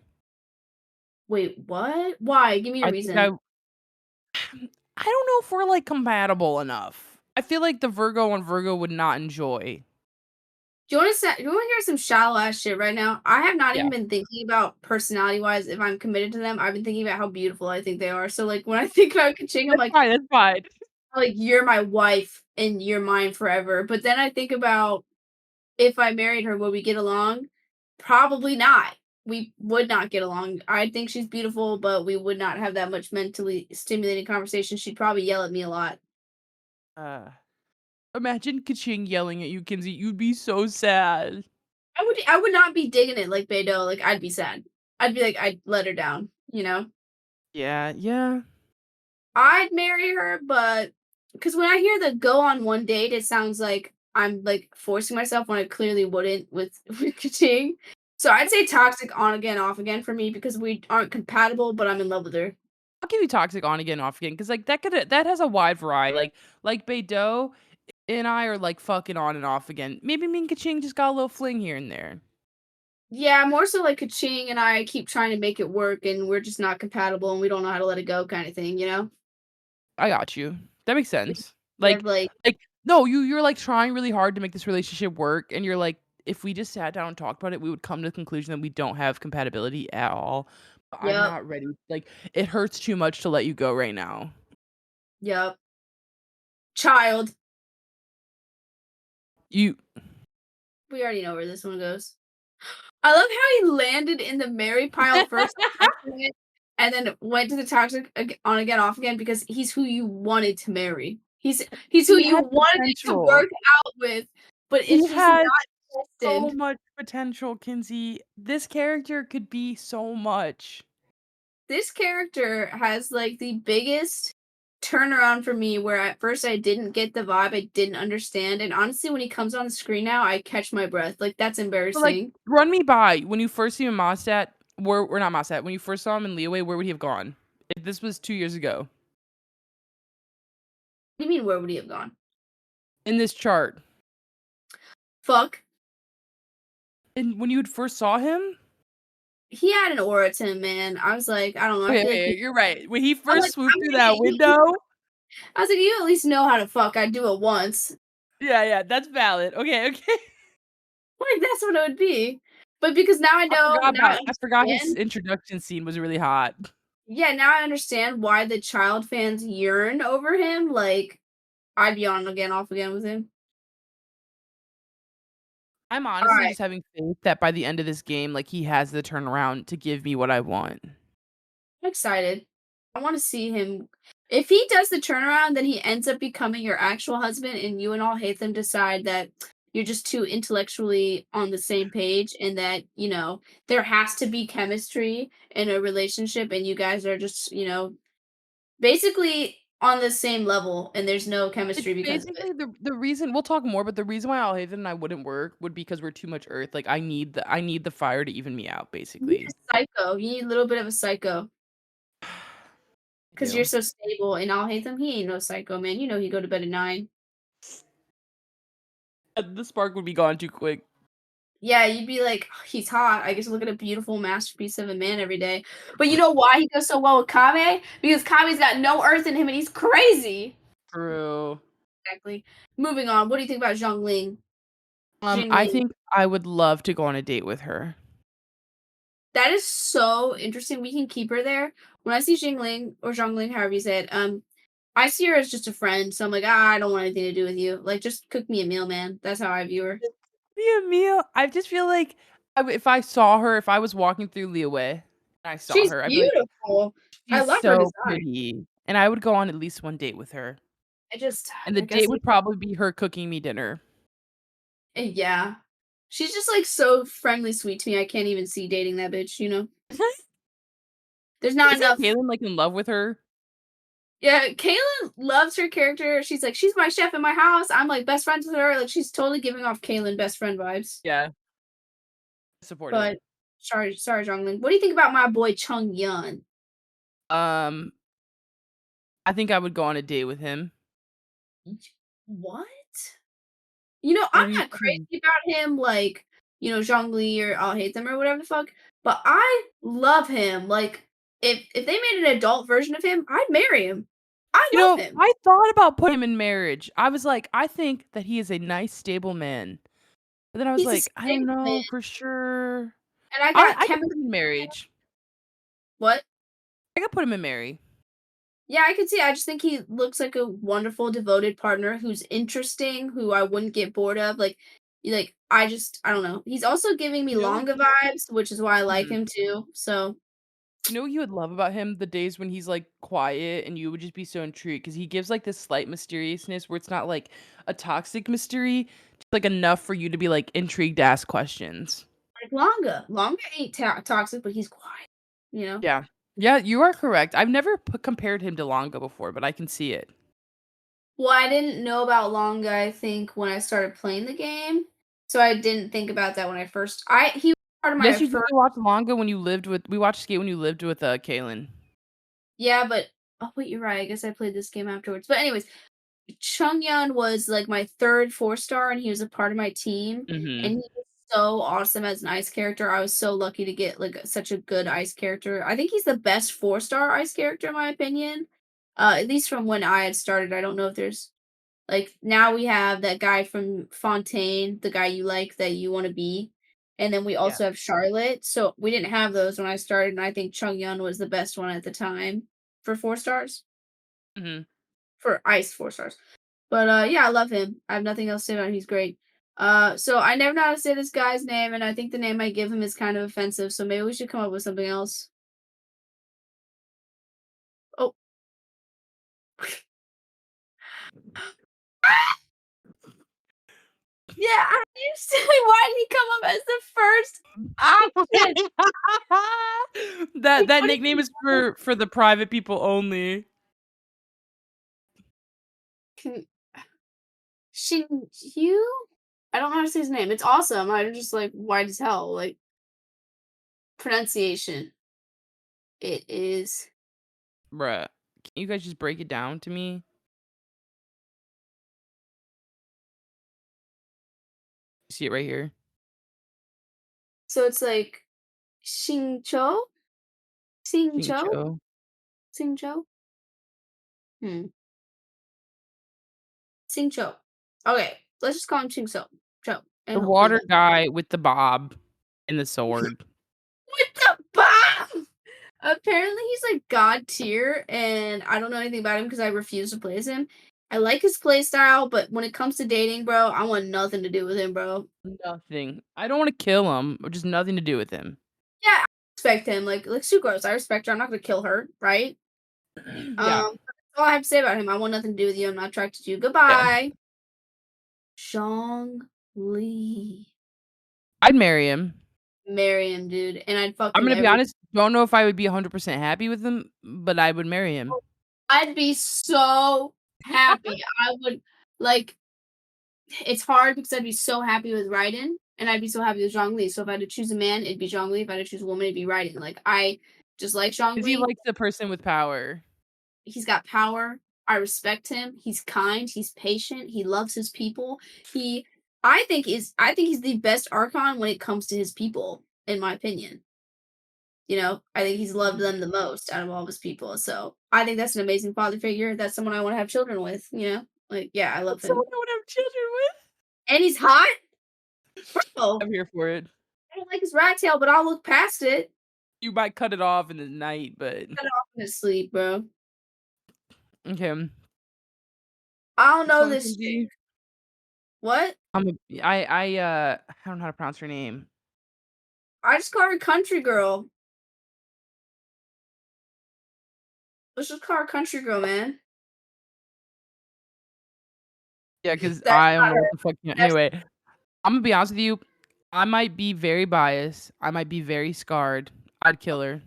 Wait, what? Why? Give me a I think I reason. I don't know if we're, like, compatible enough. I feel like the Virgo on Virgo would not enjoy. Do you wanna hear some shallow ass shit right now? I have not Yeah. even been thinking about personality-wise if I'm committed to them, I've been thinking about how beautiful I think they are, so, like, when I think about Ka-ching, That's fine. "You're my wife and you're mine forever," but then I think about if I married her, would we get along? Probably not. We would not get along. I think she's beautiful, but we would not have that much mentally stimulating conversation. She'd probably yell at me a lot. Uh, Imagine Kaching yelling at you, Kinsey, you'd be so sad. I would not be digging it like Beidou, like, I'd be sad. I'd be like, I'd let her down, you know? Yeah, yeah. I'd marry her, but because when I hear the go on one date, it sounds like I'm, like, forcing myself when I clearly wouldn't with with Ka-ching. So I'd say toxic on again, off again for me because we aren't compatible, but I'm in love with her. I'll give you toxic on again, off again, because like, that has a wide variety, like Beidou and I are, like, fucking on and off again. Maybe me and Kaching just got a little fling here and there. Yeah, more so like Kaching and I keep trying to make it work and we're just not compatible and we don't know how to let it go kind of thing, you know? I got you. That makes We sense. sort of Like like, like, no, you're, like, trying really hard to make this relationship work, and you're like, "If we just sat down and talked about it, we would come to the conclusion that we don't have compatibility at all." But I'm yep, not ready. Like, it hurts too much to let you go right now. yep. Child. You We already know where this one goes. I love how he landed in the Mary pile first, rejecting it, and then went to the toxic on again, off again because he's who you wanted to marry. He's who He you had wanted it to potential. work out with, but He it's just had not so destined. much potential, Kinsey. This character could be so much. This character has, like, the biggest turnaround for me where at first I didn't get the vibe, I didn't understand, and honestly, when he comes on the screen now, I catch my breath, like, that's But, like, embarrassing. run me by, when you first see him in Mondstadt, where or not Mondstadt, when you first saw him in Liyue, where would he have gone? If this was 2 years ago. What do you mean, where would he have gone? In this chart. Fuck. And when you had first saw him? He had an aura to him, man. I was like, I don't know, I Okay, feel like okay, he you're right. When he I'm first like, swooped I'm through that thinking window. I was like, "You at least know how to fuck, I'd do it once." Yeah, yeah, that's valid. Okay, okay. Like, that's what it would be. But because now I I forgot his understand introduction scene was really hot. yeah, now I understand why the child fans yearn over him, like, I'd be on again, off again with him. I'm honestly Alright, just having faith that by the end of this game, like, he has the turnaround to give me what I want. I'm excited. I wanna see him if he does the turnaround, then he ends up becoming your actual husband, and you and all Hatham decide that you're just too intellectually on the same page and that, there has to be chemistry in a relationship and you guys are just, basically on the same level and there's no It's chemistry because of it. basically the reason we'll talk more, but the reason why Alhaven and I wouldn't work would be because we're too much earth. Like, I need the fire to even me out, You need basically. a psycho. You need a little bit of a psycho I because you're do. so stable and I'll hate him. He ain't no psycho, man. You know he go to bed at 9. The spark would be gone too quick. Yeah, you'd be like, "Oh, he's hot. I get to look at a beautiful masterpiece of a man every day." But you know why he goes so well with Kame? Because Kame's got no earth in him and he's crazy. True. Exactly. Moving on. What do you think about Zhongling? I Jingling. think I would love to go on a date with her. That is so interesting. We can keep her there. When I see Jingling or Zhongling, however you say it, I see her as just a friend. So I'm like, I don't want anything to do with you. Like, just cook me a meal, man. That's how I view her. Be a meal. I just feel like if I saw her, if I was walking through Liyue and I saw She's her, I'd be like, beautiful. I "She's love her so design. pretty." And I would go on at least one date with her. I just, And the like I date said, would probably be her cooking me dinner. yeah. She's just like so friendly, sweet to me. I can't even see dating that bitch. There's not Isn't enough. Kaylin, like, in love with her? Yeah, Kaylin loves her character. She's like, she's my chef in my house. I'm like best friends with her. Like, she's totally giving off Kaylin best friend vibes. Yeah. Support But it. sorry, Zhongling. What do you think about my boy Chung Yun? Um, I think I would go on a date with him. What? You know, What I'm do you not think? crazy about him, like, you know, Zhongli or I'll hate them or whatever the fuck, but I love him. Like, if they made an adult version of him, I'd marry him. I You love know, him. I thought about putting him in marriage. I was like, I think that he is a nice, stable man. But then I was He's a like, I don't stable man, know for sure. and I I got I could chemistry. put him in marriage. What? I could put him in marry. Yeah, I could see. I just think he looks like a wonderful, devoted partner who's interesting, who I wouldn't get bored of. I don't know. He's also giving me You know Longa vibes, which is why I like mhm. him too. So, You know what you would love about him? The days when he's, like, quiet and you would just be so intrigued because he gives, like, this slight mysteriousness where it's not, like, a toxic mystery, just, like, enough for you to be, like, intrigued to ask questions. like Longa. Longa ain't toxic, but he's quiet. You know. Yeah. Yeah, you are correct. I've never compared him to Longo before, but I can see it. Well, I didn't know about Longa, I think, when I started playing the game. So I didn't think about that when I first I he was part of my Yes, you did first. watch Longo when you lived with we watched Skate when you lived with, Kaylin. Yeah, but oh wait, you're right. I guess I played this game afterwards. But anyways, Chungyun was like my third 4-star, and he was a part of my team, and Mhm. he was so awesome as an ice character. I was so lucky to get like such a good ice character. I think he's the best 4-star ice character in my opinion. At least from when I had started. I don't know if there's like now we have that guy from Fontaine, the guy you like that you want to be. And then we Yeah. also have Charlotte. So we didn't have those when I started, and I think Chung Yun was the best one at the time for 4 stars. Mhm. For ice 4 stars. But yeah, I love him. I have nothing else to say about him. He's great. So I never know how to say this guy's name, and I think the name I give him is kind of offensive. So maybe we should come up with something else. Oh, yeah. I used to. Why did he come up as the first option? That Like, that what do nickname you is for the private people only. can Shinju? I don't know how to say his name. It's awesome. I'm just like white as hell. Like pronunciation. It is. Bruh. Can you guys just break it down to me? See it right here. So it's like Xingqiu? Xingqiu? Xingqiu. Xingqiu? Hmm. Xingqiu. Okay, let's just call him Xingqiu. Cho, The and hopefully water that guy with the bob and the sword. with the bomb. Apparently, he's like god tier, and I don't know anything about him because I refuse to play as him. I like his play style, but when it comes to dating, bro, I want nothing to do with him, bro. Nothing. I don't wanna kill him, or just nothing to do with him. Yeah, I respect him. Like Sucrose, I respect her. I'm not gonna kill her, right? Yeah. That's all I have to say about him. I want nothing to do with you. I'm not attracted to you. Yeah. Goodbye. Zhong Li. I'd marry him. Marry him, dude, and I'd fuck I'm him gonna be every. honest, don't know if I would be 100% happy with him, but I would marry him. I'd be so happy. I would like. It's hard because I'd be so happy with Raiden, and I'd be so happy with Zhongli. So if I had to choose a man, it'd be Zhongli. If I had to choose a woman, it'd be Raiden. Like I just like 'Cause he Zhongli. likes the person with power. He's got power. I respect him. He's kind. He's patient. He loves his people. He, I think he's the best Archon when it comes to his people, in my opinion. You know, I think he's loved them the most out of all of his people. So I think that's an amazing father figure. That's someone I want to have children with. You know, like yeah, I love That's someone him, I would have children with. and he's hot. Bro, I'm here for it. I don't like his rat tail, but I'll look past it. You might cut it off in the night, but Cut it off in his sleep, bro. okay. I don't Next know one, this chick. Kenzie. What? I don't know how to pronounce her name. I just call her country girl. Let's just call her country girl, man. Yeah, because That's I don't not know her. what the fuck That's anyway, I'm gonna be honest with you, I might be very biased, I might be very scarred, I'd kill her.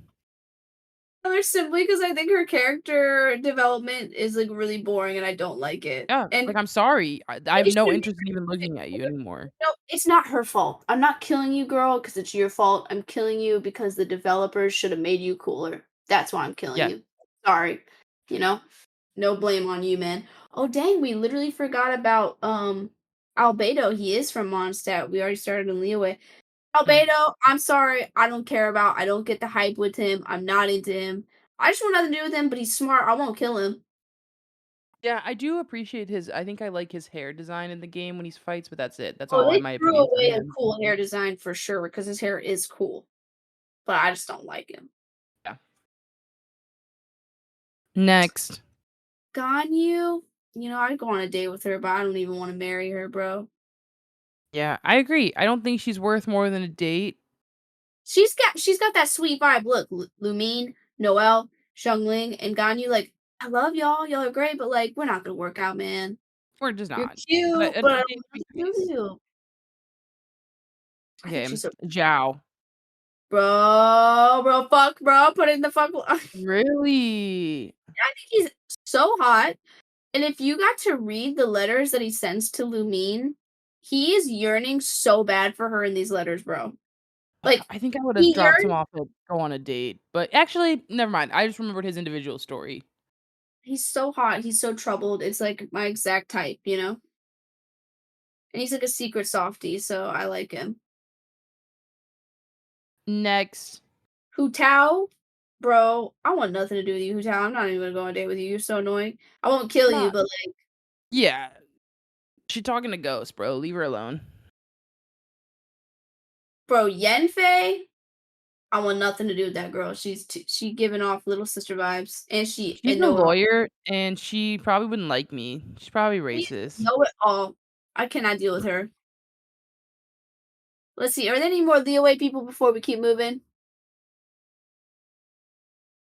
her simply because I think her character development is, like, really boring, and I don't like it. Yeah, And like, I'm sorry. I have they no should interest in even looking at you anymore. no, it's not her fault. I'm not killing you, girl, because it's your fault. I'm killing you because the developers should have made you cooler. That's why I'm killing Yeah. you. Sorry. You know? No blame on you, man. Oh dang, we literally forgot about Albedo. He is from Mondstadt. We already started in Leeway. Mm. Albedo, I'm sorry. I don't care about. I don't get the hype with him. I'm not into him. I just want nothing to do with him, but he's smart. I won't kill him. Yeah, I do appreciate his I think I like his hair design in the game when he fights, but that's it. That's Oh, all in they my threw opinion for away a him. cool hair design for sure because his hair is cool, but I just don't like him. Yeah. Next. Ganyu, I'd go on a date with her, but I don't even want to marry her, bro. Yeah, I agree. I don't think she's worth more than a date. She's got that sweet vibe. Look, Lumine, Noelle, Xiangling, and Ganyu. Like, I love y'all. Y'all are great, but like, we're not gonna work out, man. We're just You're not. But cute, a but I don't date want would nothing be to do with nice. you. I think Okay, she's so Zhao. bro, fuck, bro. Put it in the fuck. I think Really? he's so hot. And if you got to read the letters that he sends to Lumine, he is yearning so bad for her in these letters, bro. Like I think I would have he dropped him yearns. off to go on a date, but actually, never mind. I just remembered his individual story. He's so hot. He's so troubled. It's like my exact type, you know. And he's like a secret softie, so I like him. Next. Hu Tao, bro, I want nothing to do with you, Hu Tao. I'm not even gonna go on a date with you. You're so annoying. I won't kill you, Not but like, yeah. She talking to ghosts, bro. Leave her alone. bro, Yenfei, I want nothing to do with that girl. She giving off little sister vibes, and she She's and a know it all. lawyer, and she probably wouldn't like me. She's probably She racist. know it all. I cannot deal with her. Let's see. Are there any more Leeway people before we keep moving?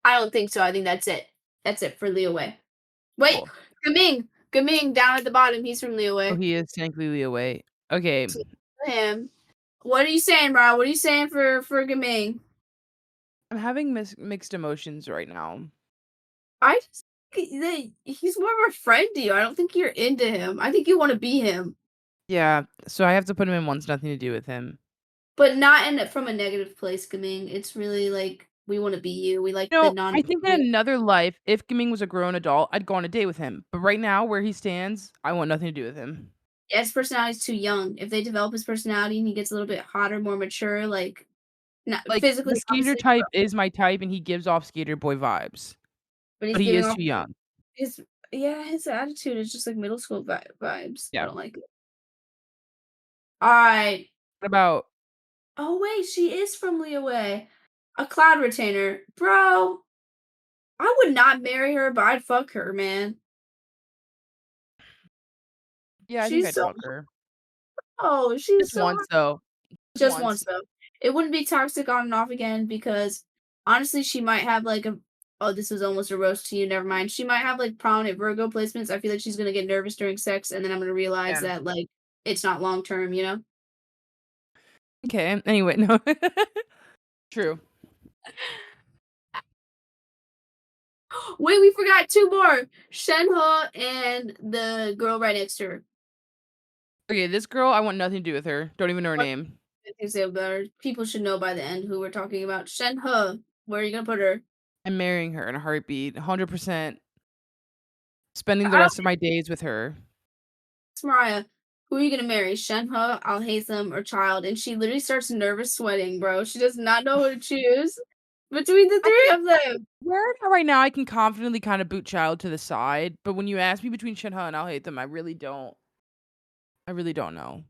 I don't think so. I think that's it. That's it for Leeway. Wait, Cool. Gaming down at the bottom. He's from Oh, Leeway. he is technically away. Okay, So him. What are you saying, bro? What are you saying for Gaming? I'm having mixed emotions right now. I just think he's more of a friend to you. I don't think you're into him. I think you want to be him, Yeah, so I have to put him in wants nothing to do with him. but not in from a negative place, Gaming. It's really like we want to be you. We like the I think in non. another life, if Gaming was a grown adult, I'd go on a date with him. But right now, where he stands, I want nothing to do with him. Yeah, his personality's too young. If they develop his personality and he gets a little bit hotter, more mature, like not Like, the physically, skater obviously, type is my type, and he gives off skater boy vibes, but but he's he giving is off too young. his yeah, his attitude is just like middle school vibes. I Yeah. don't like it. All right. What about Oh wait, she is from Leeway. A cloud retainer, bro. I would not marry her, but I'd fuck her, man. yeah, I think She's I'd so fuck her. she's Just so once, though. Just just once once. though. It wouldn't be toxic on and off again because honestly, she might have like a. Oh, this was almost a roast to you. Never mind. She might have like prominent Virgo placements. I feel like she's gonna get nervous during sex, and then I'm gonna realize Yeah. that like it's not long term. You know. Okay, anyway, no. True. Wait, we forgot two more. Shenhe and the girl right next to her. Okay, this girl, I want nothing to do with her. Don't even know her What name. do you say about her? People should know by the end who we're talking about. Shenhe. Where are you gonna put her? I'm marrying her in a heartbeat, 100%. Spending the I don't rest of my days with her. ask Mariah. Who are you gonna marry? Shenhe, Al Haytham, or Child? And she literally starts nervous sweating, bro. She does not know who to choose between the I three think of them. where I'm at right now, I can confidently kind of boot Child to the side, but when you ask me between Shinha and I'll hate them, I really don't. I really don't know.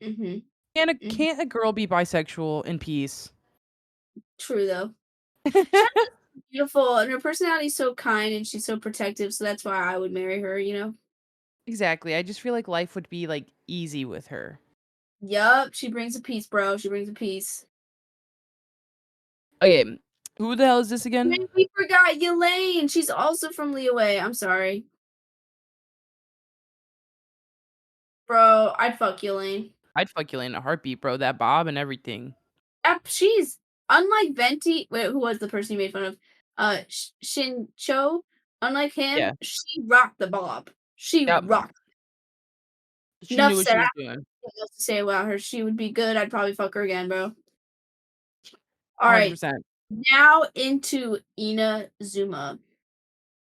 Mm-hmm. Hmm. Can't a girl be bisexual in peace? True though. Shenhe's beautiful, and her personality is so kind, and she's so protective. So that's why I would marry her. You know. Exactly. I just feel like life would be like easy with her. Yup. She brings a peace, bro. She brings a peace. Okay, who the hell is this again? Man, we forgot Elaine. She's also from Leeway. I'm sorry, bro. I'd fuck Elaine. I'd fuck you in a heartbeat, bro. That bob and everything. She's unlike Venti, wait, who was the person you made fun of? Shincho. Unlike Yeah. him, she rocked the bob. She Yep. rocked. She Enough knew what said. she I was have doing. nothing else to say about her. She would be good. I'd probably fuck her again, bro. All right, 100%. now into Inazuma.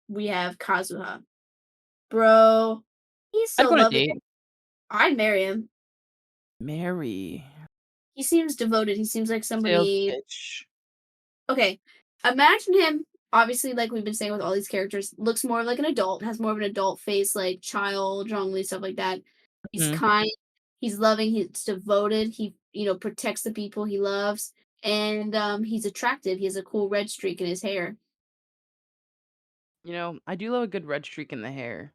We have Kazuha. Bro, he's I'd so go on a lovely. date. I'd marry him. Marry. He seems devoted. He seems like Sales somebody. pitch. Okay, imagine him. Obviously, like we've been saying with all these characters, looks more like an adult, has more of an adult face, like child, Zhongli, stuff like that. He's Mhm. kind, he's loving, he's devoted. He, protects the people he loves, and he's attractive. He has a cool red streak in his hair. I do love a good red streak in the hair.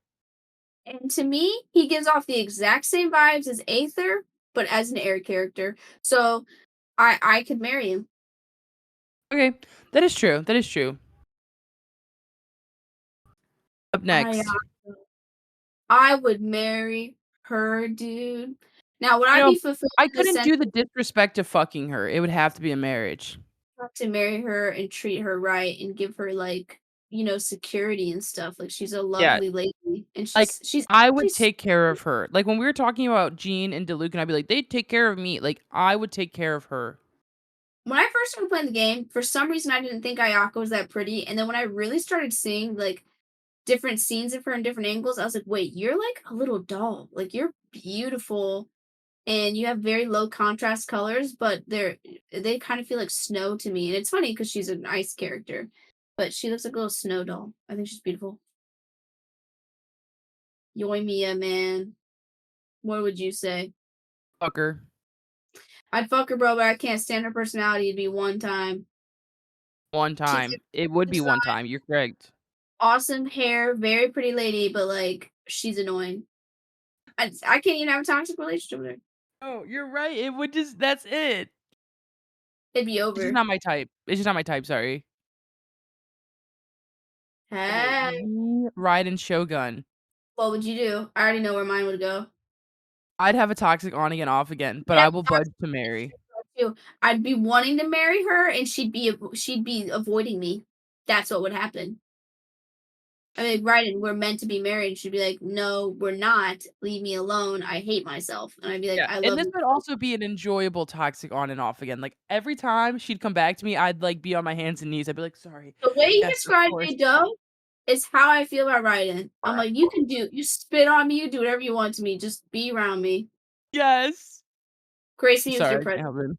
And to me, he gives off the exact same vibes as Aether, but as an air character. So I could marry him. Okay, that is true. That is true. Up I next, I would marry her, dude. Now, would you I know, be fulfilled I in the couldn't sense do the disrespect of fucking her. It would have to be a marriage. to marry her and treat her right and give her like, security and stuff. Like she's a Yeah, lovely lady and like she's I would she's take care of her. Like when we were talking about Jean and Deluca, and I'd be like, they'd take care of me. Like I would take care of her. when I first started playing the game, for some reason I didn't think Ayaka was that pretty. And then when I really started seeing like different scenes of her in different angles, I was like, wait, you're like a little doll. Like you're beautiful and you have very low contrast colors, but they kind of feel like snow to me. And it's funny because she's an ice character, but she looks like a little snow doll. I think she's beautiful. Yoimiya, man. What would you say? Fuck her I'd fuck her, bro, but I can't stand her personality. It'd be one time. one She's time. It would be one time. You're correct. awesome hair, very pretty lady, but like she's annoying. I can't even have a toxic relationship with her. Oh, you're right. It would just. That's it. It'd be It's just over. not my type. It's just not my type. Sorry. Okay, Hey, me, Raiden, Shogun. what would you do? I already know where mine would go. I'd have a toxic on again, off again, but I'd have I will a budge toxic to marry. relationship too. I'd be wanting to marry her, and she'd be avoiding me. That's what would happen. I mean, right, and we're meant to be married. She'd be like, "No, we're not. Leave me alone. I hate myself." And I'd be like, Yeah, "I and love this you." would also be an enjoyable toxic on and off again. Like every time she'd come back to me, I'd like be on my hands and knees. I'd be like, "Sorry." The way you Yes, of described course. me, though, is how I feel about Raiden. I'm like, you spit on me, you do whatever you want to me. Just be around me. Yes. Grace I'm me with your sorry, I can't presence. help it.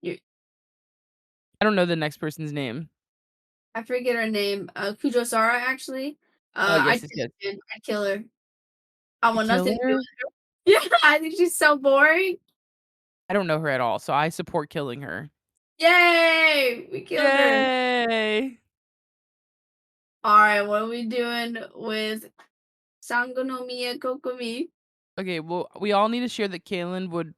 You I don't know the next person's name. I forget her name. Kujosara, actually. Oh, I'd yes, yes, kill yes. her, man. I'd kill her. I The want nothing to do killer? with her. Yeah, I think she's so boring. I don't know her at all, so I support killing her. Yay! We killed her. Yay! Alright, what are we doing with Sangonomiya Kokomi? Okay, well, we all need to share that Kaylin would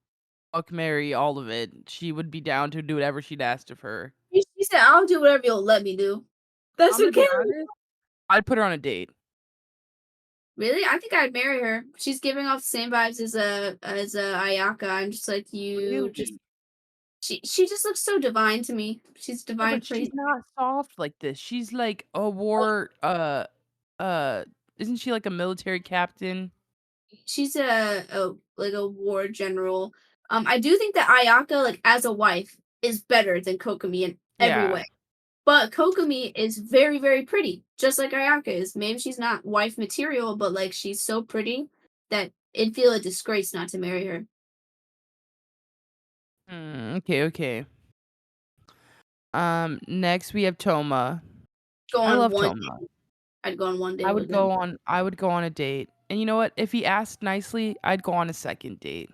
fuck marry all of it. She would be down to do whatever she'd asked of her. She said, "I'll do whatever you'll let me do." That's I'm gonna what be Kayla. honest. I'd put her on a date. Really? I think I'd marry her. She's giving off the same vibes as Ayaka. I'm just like you. Just Really? she just looks so divine to me. She's Yeah, divine but praise. she's not soft like this. She's like a war uh isn't she like a military captain? She's a like a war general. I do think that Ayaka, like as a wife, is better than Kokomi in every Yeah. way. But Kokomi is very, very pretty, just like Ayaka is. Maybe she's not wife material, but like she's so pretty that it'd feel a disgrace not to marry her. Okay, okay. Next we have Toma. Go I on love one Toma. I'd go on one I date would with him. go on I would go on a date. And you know what? If he asked nicely, I'd go on a second date.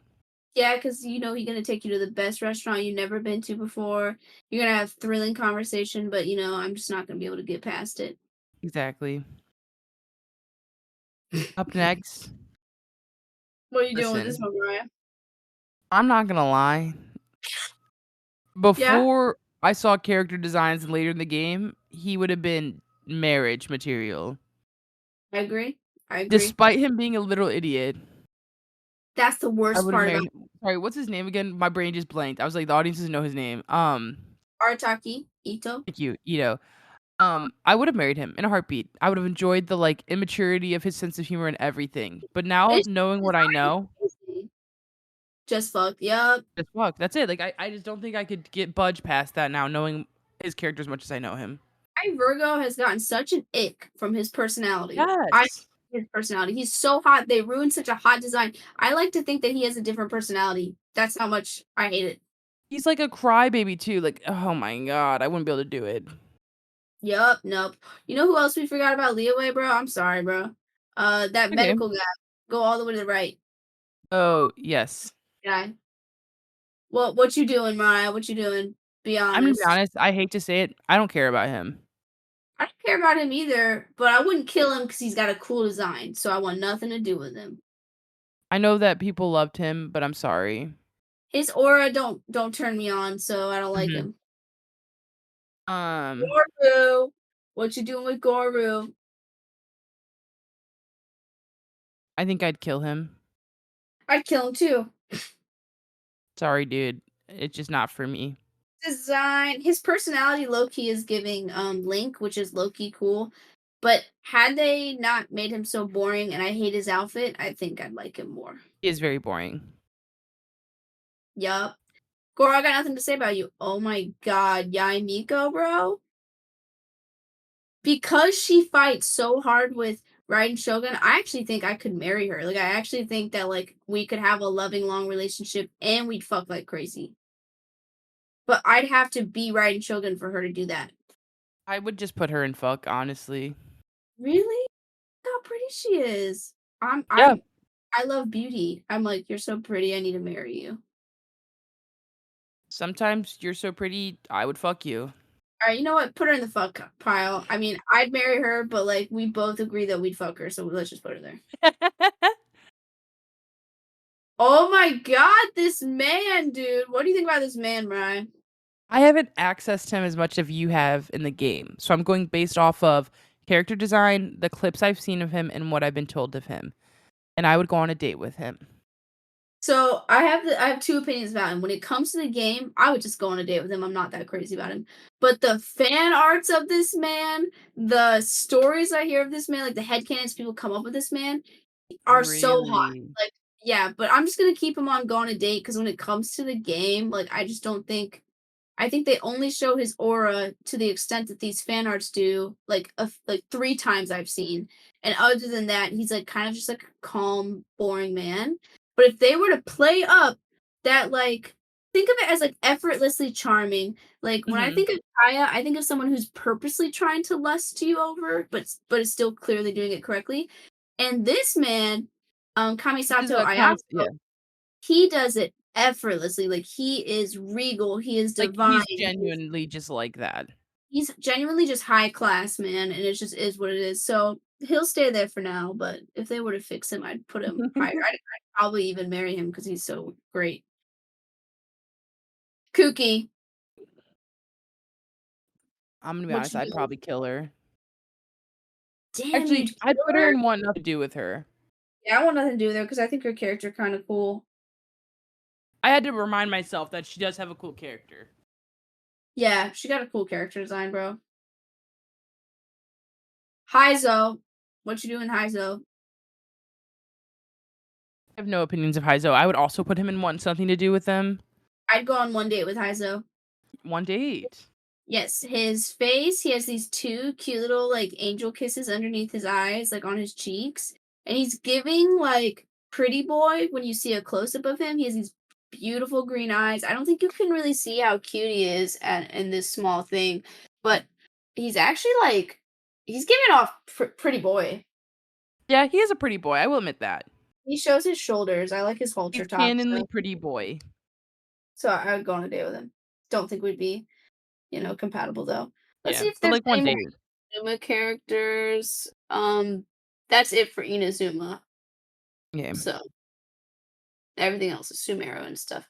Yeah, because he's gonna take you to the best restaurant you've never been to before. You're gonna have thrilling conversation, but I'm just not gonna be able to get past it. Exactly. Up next, What are you doing with this listen, one, Mariah? I'm not gonna lie. Yeah, Before I saw character designs and later in the game, he would have been marriage material. I agree. I agree. Despite him being a little idiot. That's the I worst would've part about married him. Sorry, what's his name again? My brain just blanked. I was like, the audience doesn't know his name. Arataki Ito. Thank you, Ito. I would've married him in a heartbeat. I would've enjoyed the, like, immaturity of his sense of humor and everything. But now His knowing what I design know, is crazy. Just fuck. Yup. it's fuck. That's it. Like, I just don't think I could get budge past that now, knowing his character as much as I know him. Virgo has gotten such an ick from his personality. I Yes. his personality. He's so hot. They ruined such a hot design. I like to think that he has a different personality. That's how much I hate it. He's like a crybaby too, like, oh my god, I wouldn't be able to do it. Yup. Nope. You know who else we forgot about? Leeway, bro. I'm sorry, bro. That Okay. medical guy. Go all the way to the right. Oh, yes. Guy. What you doing, Mariah? What you doing? Be I'm gonna be honest. honest, I hate to say it, I don't care about him. I don't care about him either, but I wouldn't kill him because he's got a cool design. So I want nothing to do with him. I know that people loved him, but I'm sorry. His aura don't turn me on, so I don't like Mhm. him. Um, Goru, what you doing with Goru? I think I'd kill him. I'd kill him too. Sorry, dude. It's just not for me. Design, his personality low key is giving Link, which is low key cool. But had they not made him so boring and I hate his outfit, I think I'd like him more. He is very boring. Yup. Goro, I got nothing to say about you. Oh my god, Yai Miko, bro. Because she fights so hard with Raiden Shogun, I actually think I could marry her. Like I actually think that like we could have a loving long relationship and we'd fuck like crazy. But I'd have to be Raiden Shogun for her to do that. I would just put her in fuck, honestly. Really? Look how pretty she is. Yeah, I love beauty. I'm like, you're so pretty, I need to marry you. sometimes you're so pretty, I would fuck you. Alright, you know what? Put her in the fuck pile. I mean, I'd marry her, but like we both agree that we'd fuck her, so let's just put her there. Oh my god, this man, dude. What do you think about this man, Brian? I haven't accessed him as much as you have in the game, so I'm going based off of character design, the clips I've seen of him, and what I've been told of him. And I would go on a date with him. So I have two opinions about him. When it comes to the game, I would just go on a date with him. I'm not that crazy about him. But the fan arts of this man, the stories I hear of this man, like the headcanons people come up with this man, are so hot. Really? Like, yeah, but I'm just gonna keep him on go on a date because when it comes to the game, like I just don't think I think they only show his aura to the extent that these fan arts do, like 3 times I've seen. And other than that, he's like kind of just like a calm, boring man. But if they were to play up that like think of it as like effortlessly charming. Like when I Mhm. think of Kaya, I think of someone who's purposely trying to lust you over, but is still clearly doing it correctly. And this man, This is Kamisato a comic, Ayato, yeah. he does it effortlessly. Like he is regal, he is Like, divine. he's genuinely just like that. He's genuinely just high class, man, and it just is what it is. So he'll stay there for now, but if they were to fix him, I'd put him higher. I'd probably even marry him because he's so great. Kooky, I'm gonna be what honest, you I'd doing? probably kill her. Damn, Actually, you'd I'd kill put her her? in want nothing to do with her. Yeah, I want nothing to do with her because I think her character kind of cool. I had to remind myself that she does have a cool character. Yeah, she got a cool character design, bro. Heizo, what you doing, Heizo? I have no opinions of Heizo. I would also put him in want something to do with them. I'd go on one date with Heizo. One date. Yes, his face, he has these 2 cute little, like, angel kisses underneath his eyes, like, on his cheeks, and he's giving, like, pretty boy when you see a close-up of him. He has these beautiful green eyes. I don't think you can really see how cute he is in this small thing, but he's actually, like he's giving off pretty boy. Yeah, he is a pretty boy, I will admit that. He shows his shoulders. I like his halter He's top, canonly pretty boy. so I would go on a date with him. Don't think we'd be, compatible, though. Let's Yeah, see if but, there's like, one any more date. Inazuma characters. That's it for Inazuma. Yeah. So everything else is Sumeru and stuff.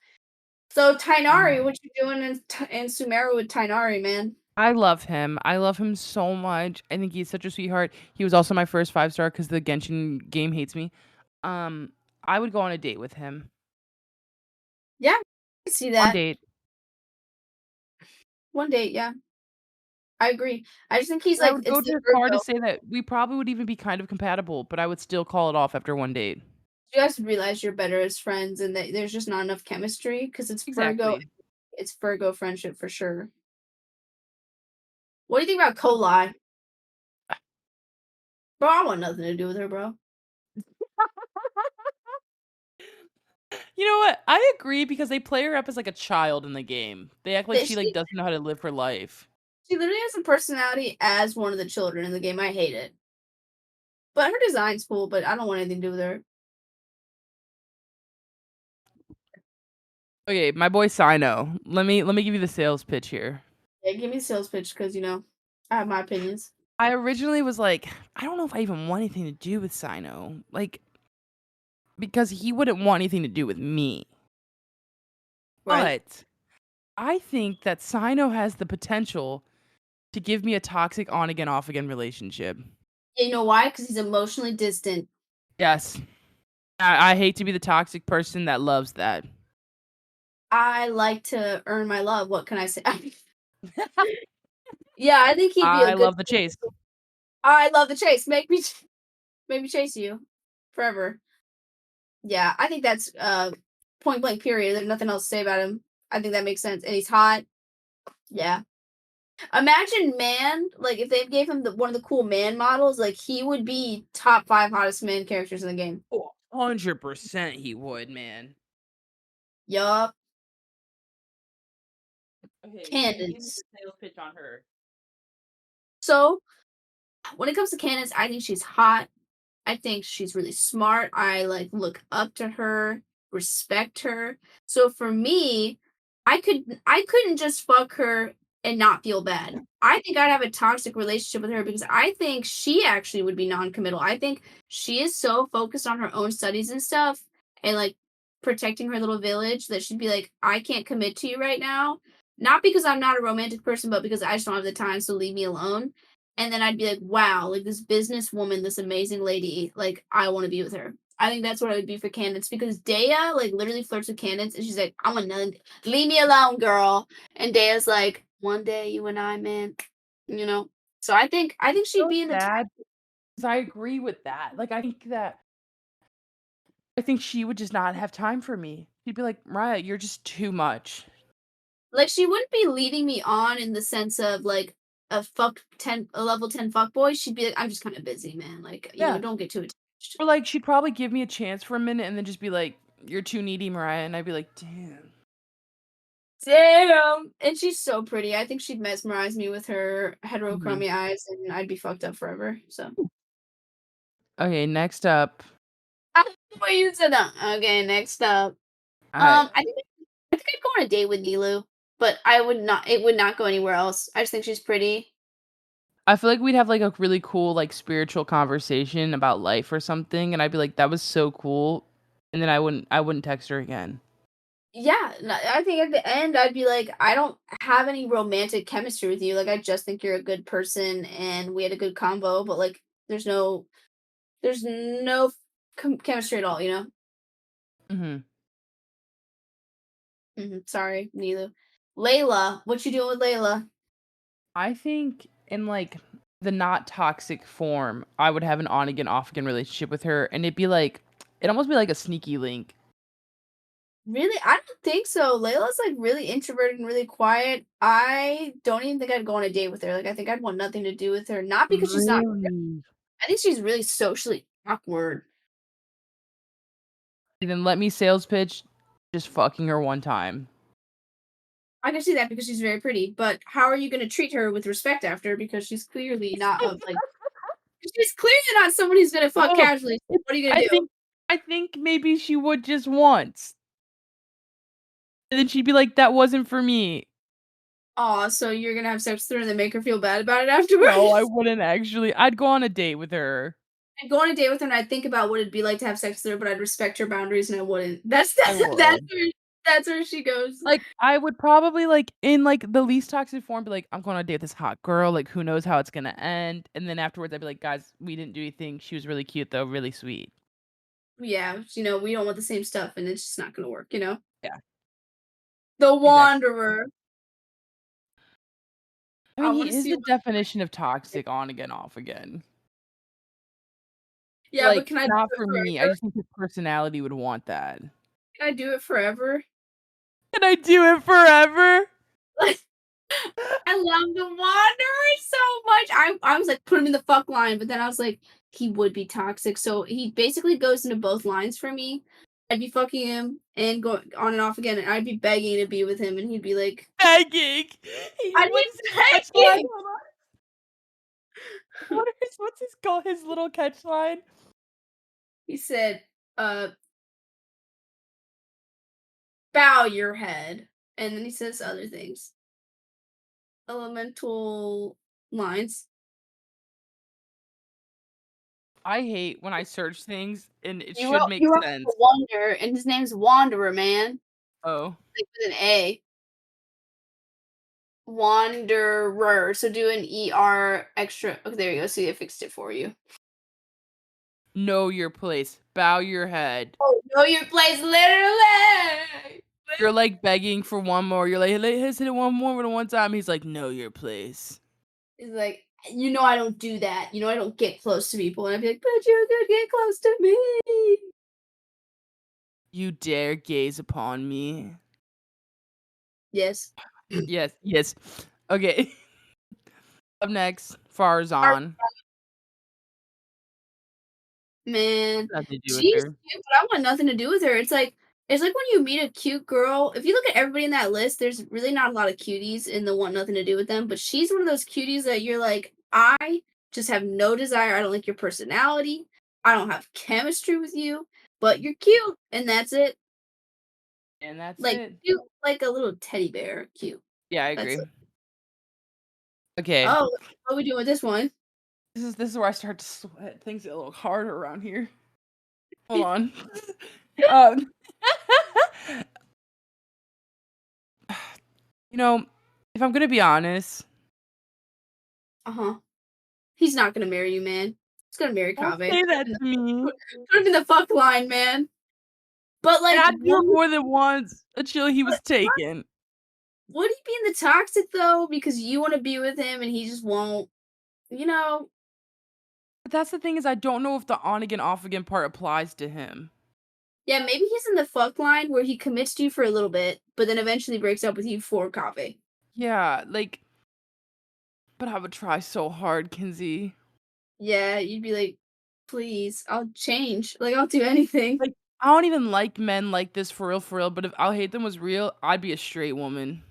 So Tainari, Mm. what you doing in Sumeru with Tainari, man? I love him. I love him so much. I think he's such a sweetheart. He was also my first 5-star because the Genshin game hates me. Um, I would go on a date with him. Yeah, I see One that. date. One date, yeah. I agree. I just think he's I like would it's go the to his car to Virgo. say that we probably would even be kind of compatible, but I would still call it off after one date. You guys realize you're better as friends and that there's just not enough chemistry because Exactly. it's Virgo friendship for sure. What do you think about Coli? Bro, I want nothing to do with her, bro. You know what? I agree because they play her up as, like, a child in the game. They act like That she, like, doesn't know how to live her life. she literally has a personality as one of the children in the game. I hate it. But her design's cool, but I don't want anything to do with her. Okay, my boy Sino. Let me give you the sales pitch here. Yeah, give me a sales pitch because I have my opinions. I originally was like, I don't know if I even want anything to do with Sino, like, because he wouldn't want anything to do with me. Right. But I think that Sino has the potential to give me a toxic on again, off again relationship. Yeah, you know why? Because he's emotionally distant. Yes. I hate to be the toxic person that loves that. I like to earn my love. What can I say? Yeah, I think he'd be a I good. love the chase. I love the chase. Make me chase you forever. Yeah, I think that's point blank. Period. There's nothing else to say about him. I think that makes sense, and he's hot. Yeah. Imagine man, like if they gave him one of the cool man models, like he would be top 5 hottest man characters in the game. Oh, 100% he would, man. Yup. Okay, you give me Candace. the sales pitch on her. So when it comes to Candace, I think she's hot. I think she's really smart. I like look up to her, respect her. So for me, I couldn't just fuck her and not feel bad. I think I'd have a toxic relationship with her because I think she actually would be non-committal. I think she is so focused on her own studies and stuff and like protecting her little village that she'd be like, I can't commit to you right now. Not because I'm not a romantic person, but because I just don't have the time, so leave me alone. And then I'd be like, wow, like this businesswoman, this amazing lady, like I want to be with her. I think that's what I would be for Candace because Dea like literally flirts with Candace and she's like, I'm a nun. Leave me alone, girl. And Dea's like, one day you and I, man, you know. So I think she'd So be in the sad, 'cause I agree with that. Like, I think she would just not have time for me. She'd be like, "Mariah, you're just too much." like she wouldn't be leading me on in the sense of like a level 10 fuck boy. She'd be like, I'm just kind of busy, man. Like, Yeah. don't get too attached. Or, like, she'd probably give me a chance for a minute and then just be like, "You're too needy, Mariah," and I'd be like, "Damn." Damn! And she's so pretty. I think she'd mesmerize me with her Mhm. heterochromy eyes, and I'd be fucked up forever, so Okay, next up, Ah, what you said that. Okay, next up. I I think I'd go on a date with Nilu, but it would not go anywhere else. I just think she's pretty. I feel like we'd have, like, a really cool, like, spiritual conversation about life or something, and I'd be like, "That was so cool," and then I wouldn't text her again. Yeah, I think at the end, I'd be like, "I don't have any romantic chemistry with you, like, I just think you're a good person, and we had a good convo, but, like, there's no chemistry at all, you know?" Mhm. Mhm, sorry, Nilu. Layla, what you doing with Layla? I think in, like, the not toxic form, I would have an on again, off again relationship with her, and it'd almost be like a sneaky link. Really? I don't think so. Layla's, like, really introverted and really quiet. I don't even think I'd go on a date with her, like, I think I'd want nothing to do with her, not because she's not Really? I think she's really socially awkward. And then let me sales pitch just fucking her one time. I can see that because she's very pretty, but how are you gonna treat her with respect after? Because she's clearly not someone who's gonna fuck Oh, casually. it's What are you I gonna do? think I think maybe she would just once, and then she'd be like, "That wasn't for me." Aw, so you're gonna have sex with her and then make her feel bad about it No, I afterwards? wouldn't actually. I'd go on a date with her. I'd go on a date with her and I'd think about what it'd be like to have sex with her, but I'd respect her boundaries and I wouldn't. I That's would. that's where she goes. Like, I would probably, like, in, like, the least toxic form, be like, "I'm going on a date with this hot girl, like, who knows how it's gonna end," and then afterwards, I'd be like, "Guys, we didn't do anything. She was really cute, though, really sweet." Yeah, you know, we don't want the same stuff, and it's just not gonna work, you know? Yeah, The exactly. Wanderer. I I mean, wanna he is see the what definition of toxic on again, off again. Yeah, but Like, can I do not it for me. I forever? just think his personality would want that. Can I do it forever? Can I do it forever? I love the Wanderer so much. I was like, put him in the fuck line, but then I was like, he would be toxic. So he basically goes into both lines for me. I'd be fucking him and go on and off again, and I'd be begging to be with him, and he'd be like, Begging. I'd What be is his catch line? begging. Hold on. What's his call? His little catch line? He said, uh, bow your head. And then he says other things. Elemental lines. I hate when I search things and it He should wrote make he wrote sense. Wonder, and his name's Wanderer, man. Oh, Like with an A. Wanderer. So do an ER extra. Oh, there you go. See, I fixed it for you. know your place. Bow your head. Oh, know your place, literally. You're like begging for one more. You're like, let's hit it one more with one time. He's like, know your place. It's like, you know, I don't do that. You know, I don't get close to people. And I'd be like, but you could get close to me. You dare gaze upon me. Yes. Yes, yes. Okay. Up next, Our Farzan. man, Nothing to do with she's her. cute, but I want nothing to do with her. It's like when you meet a cute girl. If you look at everybody in that list, there's really not a lot of cuties in the want nothing to do with them. But she's one of those cuties that you're like, I just have no desire. I don't like your personality. I don't have chemistry with you, but you're cute, and that's it. And that's Like it. cute, like a little teddy bear, cute. Yeah, I That's agree. it. Okay. Oh, what are we doing with this one? This is where I start to sweat. Things get a little harder around here. Hold on. um, you know, if I'm gonna be honest, Uh huh. He's not gonna marry you, man. He's gonna marry don't Kaveh. say that to me. Put him in the fuck line, man. But And like, I'd do it more than once until he was taken. would he be in the toxic though? Because you want to be with him and he just won't. You know, But that's the thing is I don't know if the on again, off again part applies to him. yeah, maybe he's in the fuck line where he commits to you for a little bit, but then eventually breaks up with you for Kaveh. Yeah, like, but I would try so hard, Kinsey. Yeah, you'd be like, please, I'll change. Like, I'll do anything. Like, I don't even like men like this for real, but if I'll hate them was real, I'd be a straight woman.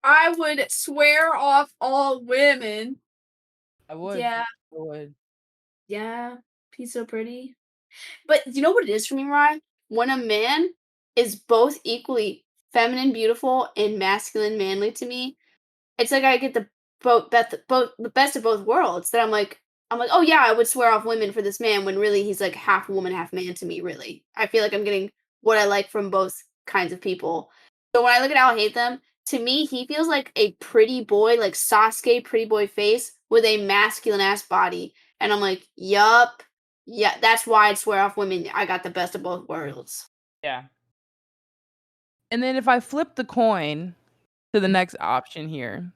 I would swear off all women. I would. Yeah, I would. yeah, he's so pretty. But you know what it is for me, Ryan? When a man is both equally feminine, beautiful, and masculine, manly to me, it's like I get both the best of both worlds. That I'm like, oh yeah, I would swear off women for this man when really he's like half woman, half man to me. Really, I feel like I'm getting what I like from both kinds of people. So when I look at Al hate them, to me he feels like a pretty boy, like Sasuke pretty boy face with a masculine ass body, and I'm like, yup, yeah, that's why I'd swear off women. I got the best of both worlds. Yeah. And then if I flip the coin to the next option here,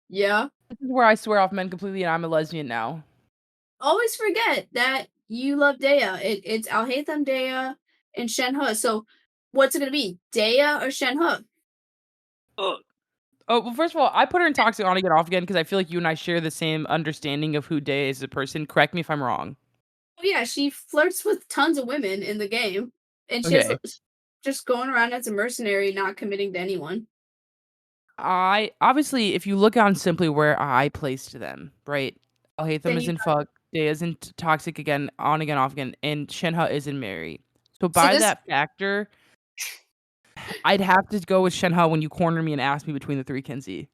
Yeah. this is where I swear off men completely and I'm a lesbian now. Always forget that you love Dea. It's Alhaitham, Dea, and Shenhe. So what's it gonna be? Dea or Shenhe? Ugh. Oh, well, first of all, I put her in toxic on again, off again because I feel like you and I share the same understanding of who Day is as a person. Correct me if I'm wrong. Oh yeah, she flirts with tons of women in the game, and Okay. just going around as a mercenary, not committing to anyone. I obviously, if you look on simply where I placed them, right? I'll hate them Then as you in fuck. Day is in toxic again, on again, off again, and Shenhe is in Mary. So so by this that factor, I'd have to go with Shenhe when you corner me and ask me between the three, Kinsey.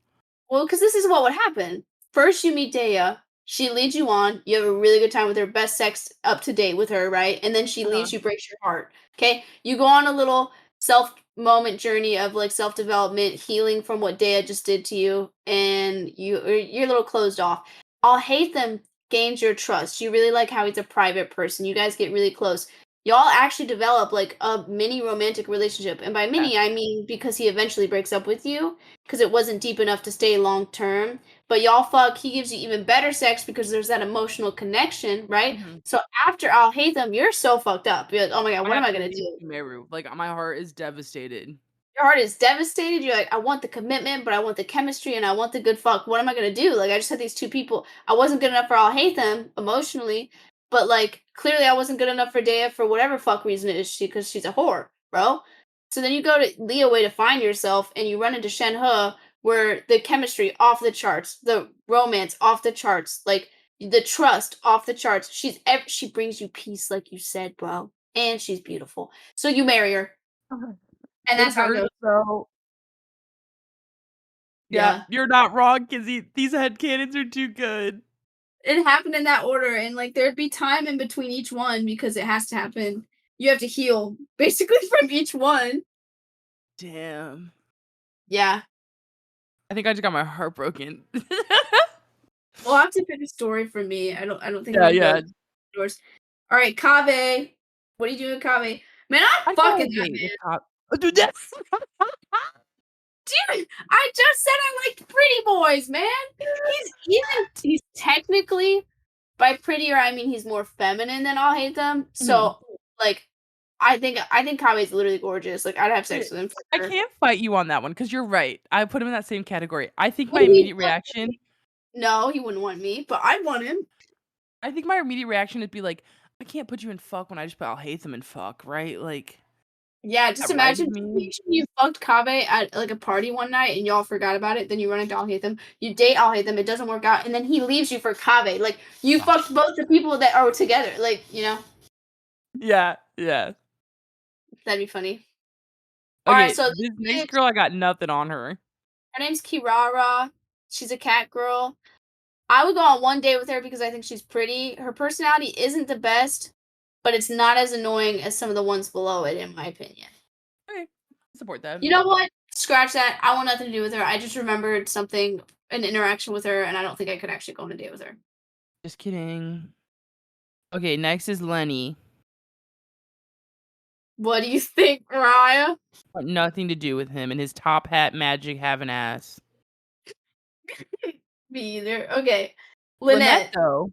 Well, because this is what would happen. First, you meet Dea. She leads you on. You have a really good time with her, best sex up to date with her, right? And then she Uh-huh. leaves you, breaks your heart. Okay, you go on a little self moment journey of like self development, healing from what Dea just did to you, and you're a little closed off. I'll hate them. gains your trust. You really like how he's a private person. You guys get really close. Y'all actually develop like a mini romantic relationship. And by Yeah. mini, I mean because he eventually breaks up with you because it wasn't deep enough to stay long term. But y'all fuck, he gives you even better sex because there's that emotional connection, right? Mhm. So after I'll hate them, you're so fucked up. You're like, oh my god, I what am have I to gonna leave do? Meru. Like, my heart is devastated. Your heart is devastated. You're like, I want the commitment, but I want the chemistry and I want the good fuck. What am I gonna do? Like, I just had these two people. I wasn't good enough for I'll hate them emotionally, but like clearly I wasn't good enough for Dea for whatever fuck reason it is she because she's a whore, bro. So then you go to Leo way to find yourself and you run into Shen He where the chemistry off the charts, the romance off the charts, like the trust off the charts. She brings you peace, like you said, bro, and she's beautiful. So you marry her, and It that's how it hurts goes. so. Yeah, Yeah. you're not wrong, Kizzy. These headcanons are too good. It happened in that order, and, like, there'd be time in between each one because it has to happen. You have to heal basically from each one. Damn. Yeah. I think I just got my heart broken. We'll have to pick a story for me. I don't think Yeah, I'm yeah. good. Yours. Alright, Kaveh. What are you doing, Kaveh? Man, I'm I got a fucking that date with man. Top. Dude, that's Dude, I just said I like pretty boys, man. He's technically by prettier, I mean he's more feminine than I'll hate them. Mhm. So, like, I think Kaveh's literally gorgeous. Like, I'd have Dude, sex with him for I sure. can't fight you on that one because you're right. I put him in that same category. Would he want me? No, he wouldn't want me, but I'd want him. I think my immediate reaction would be like, I can't put you in fuck when I just put I'll hate them in fuck, right? Like, Yeah, just that rises imagine me. you fucked Kaveh at, like, a party one night and y'all forgot about it, then you run into I'll hate them. You date I'll hate them, it doesn't work out, and then he leaves you for Kaveh. Like, you fucked both the people that are together, like, you know? Yeah, yeah. That'd be funny. Alright, Okay, so this next this girl, I got nothing on her. her name's Kirara. She's a cat girl. I would go on one date with her because I think she's pretty. Her personality isn't the best, but it's not as annoying as some of the ones below it, in my opinion. Okay, support that. You know what? Scratch that. I want nothing to do with her. I just remembered something, an interaction with her, and I don't think I could actually go on a date with her. Just kidding. Okay, next is Lenny. What do you think, Mariah? Want nothing to do with him and his top hat magic having ass. Me either. Okay. Lynette, Lynette. though.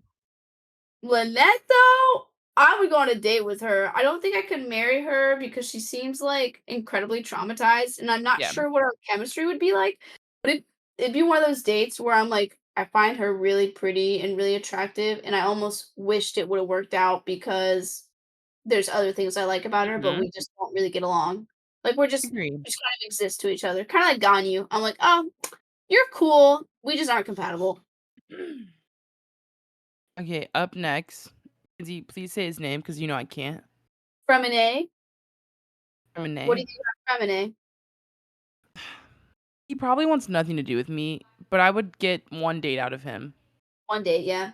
Lynette, though, I would go on a date with her. I don't think I could marry her because she seems like incredibly traumatized, and I'm not Yeah, sure what our chemistry would be like. But it'd be one of those dates where I'm like, I find her really pretty and really attractive, and I almost wished it would have worked out because there's other things I like about her, but mhm, we just don't really get along. Like agreed. we just kind of exist to each other, kind of like Ganyu. I'm like, oh, you're cool. We just aren't compatible. Okay, up next, please say his name because you know I can't. Femine. What do Renee. you think about Femine? He probably wants nothing to do with me, but I would get one date out of him. One date, yeah.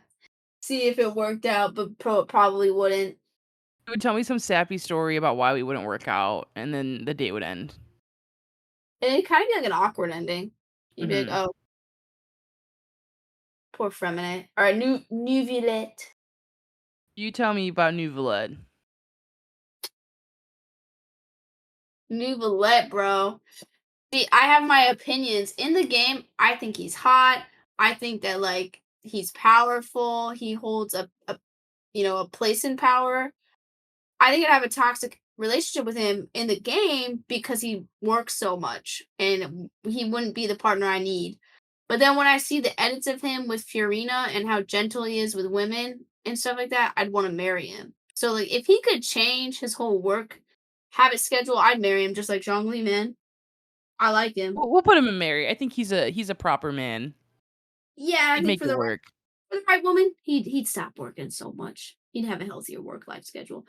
See if it worked out, but probably wouldn't. He would tell me some sappy story about why we wouldn't work out, and then the date would end. And it'd kind of be like an awkward ending. You'd be like, Mhm. oh, poor Femine. All right, new Villette. You tell me about New Villette. New Villette, bro. See, I have my opinions. In the game, I think he's hot. I think that like he's powerful. He holds a place in power. I think I'd have a toxic relationship with him in the game because he works so much and he wouldn't be the partner I need. But then when I see the edits of him with Fiorina and how gentle he is with women and stuff like that, I'd want to marry him. So like if he could change his whole work habit schedule, I'd marry him just like Zhongli, man. I like him. We'll put him in Mary. I think he's a proper man. Yeah, I He'd think make it work. for the right woman, he'd stop working so much. He'd have a healthier work life schedule.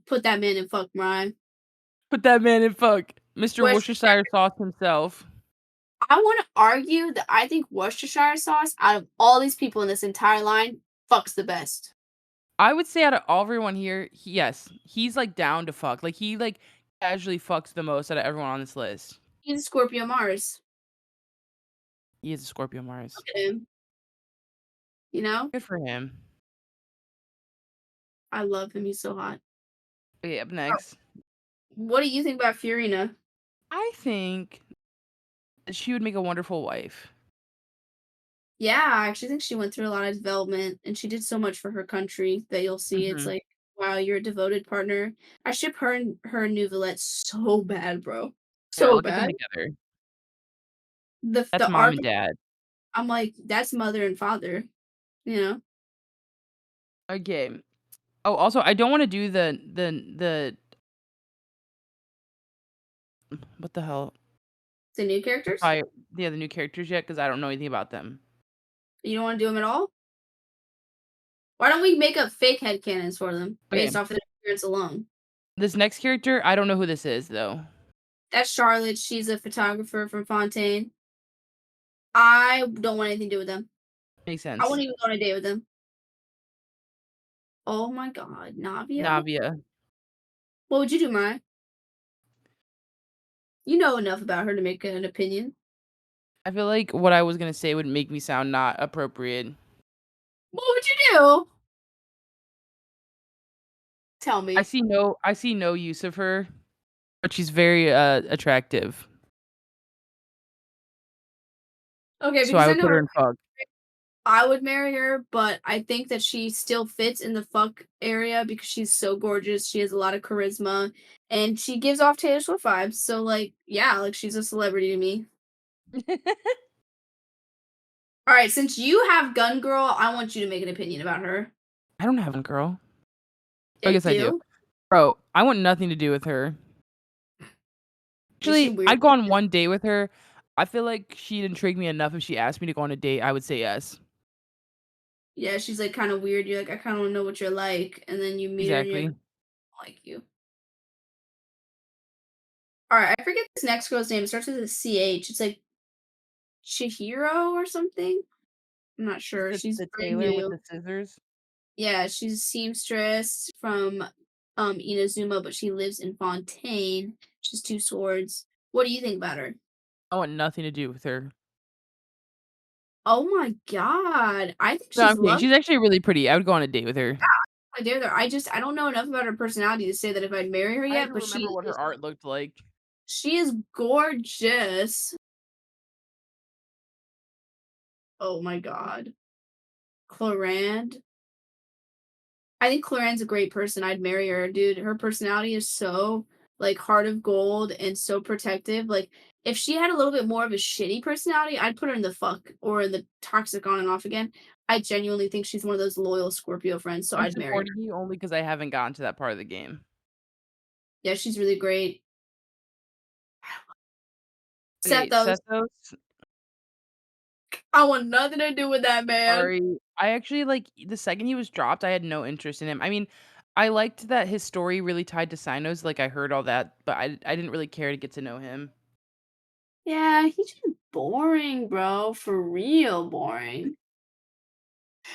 Put that man in fuck rhyme. Put that man in fuck. Mr. Worcestershire. Worcestershire sauce himself. I want to argue that I think Worcestershire sauce, out of all these people in this entire line, fucks the best. I would say out of everyone here, yes, he's like down to fuck. Like he like casually fucks the most out of everyone on this list. He's a Scorpio Mars. He is a Scorpio Mars. Look at him. you know? Good for him. I love him, he's so hot. Okay, up Oh, next. what do you think about Fiorina? I think she would make a wonderful wife. Yeah, I actually think she went through a lot of development, and she did so much for her country that you'll see it's Mhm. like, wow, you're a devoted partner. I ship her and Neuvillette so bad, bro. Yeah, So look at them bad. together. That's The mom arc, and dad. I'm like, that's mother and father, you know? Okay. Oh, also, I don't wanna do the what the hell? The new characters? Fire yeah, the new characters yet because I don't know anything about them. You don't wanna do them at all? Why don't we make up fake headcanons for them based Okay. off of their appearance alone? This next character, I don't know who this is, though. That's Charlotte, she's a photographer from Fontaine. I don't want anything to do with them. Makes I sense. wouldn't even go on a date with them. Oh my god, Navia? Navia. What would you do, Mai? You know enough about her to make an opinion. I feel like what I was gonna say would make me sound not appropriate. What would you do? Tell me. I see no use of her, but she's very, attractive, Okay, so because I I would know put her her, in fog. I would marry her, but I think that she still fits in the fuck area because she's so gorgeous. She has a lot of charisma and she gives off Taylor Swift vibes. So like, yeah, like she's a celebrity to me. All right, since you have Gun Girl, I want you to make an opinion about her. I don't have a girl. I I guess I do. do. Bro, I want nothing to do with her. Is she Actually, weird? I'd go on one date with her. I feel like she'd intrigue me enough if she asked me to go on a date, I would say yes. Yeah, she's like kind of weird. You're like, I kind of want to know what you're like, and then you meet her and you're like, Exactly. I like you. All right, I forget this next girl's name. It starts with a CH. It's like Chihiro or something. I'm not Is sure. it She's the brand tailor with new. the scissors? Yeah, she's a seamstress from Inazuma, but she lives in Fontaine. She's two swords. What do you think about her? I want nothing to do with her. Oh my god. I think No, she's I'm kidding. lovely. She's actually really pretty. I would go on a date with her. I dare her. I don't know enough about her personality to say that if I'd marry her I yet, don't but remember what her art looked like. she is gorgeous. Oh my god. Clorand. I think Cloran's a great person. I'd marry her, dude. Her personality is so like heart of gold and so protective. Like if she had a little bit more of a shitty personality, I'd put her in the fuck or in the toxic on and off again. I genuinely think she's one of those loyal Scorpio friends, so I'm I'd marry supporting her. you only because I haven't gotten to that part of the game. Yeah, she's really great. Okay, Sethos. Sethos, I want nothing to do with that man. sorry. I actually like the second he was dropped, I had no interest in him. I mean, I liked that his story really tied to Sinos, like I heard all that, but I didn't really care to get to know him. Yeah, he's just boring, bro. For real boring.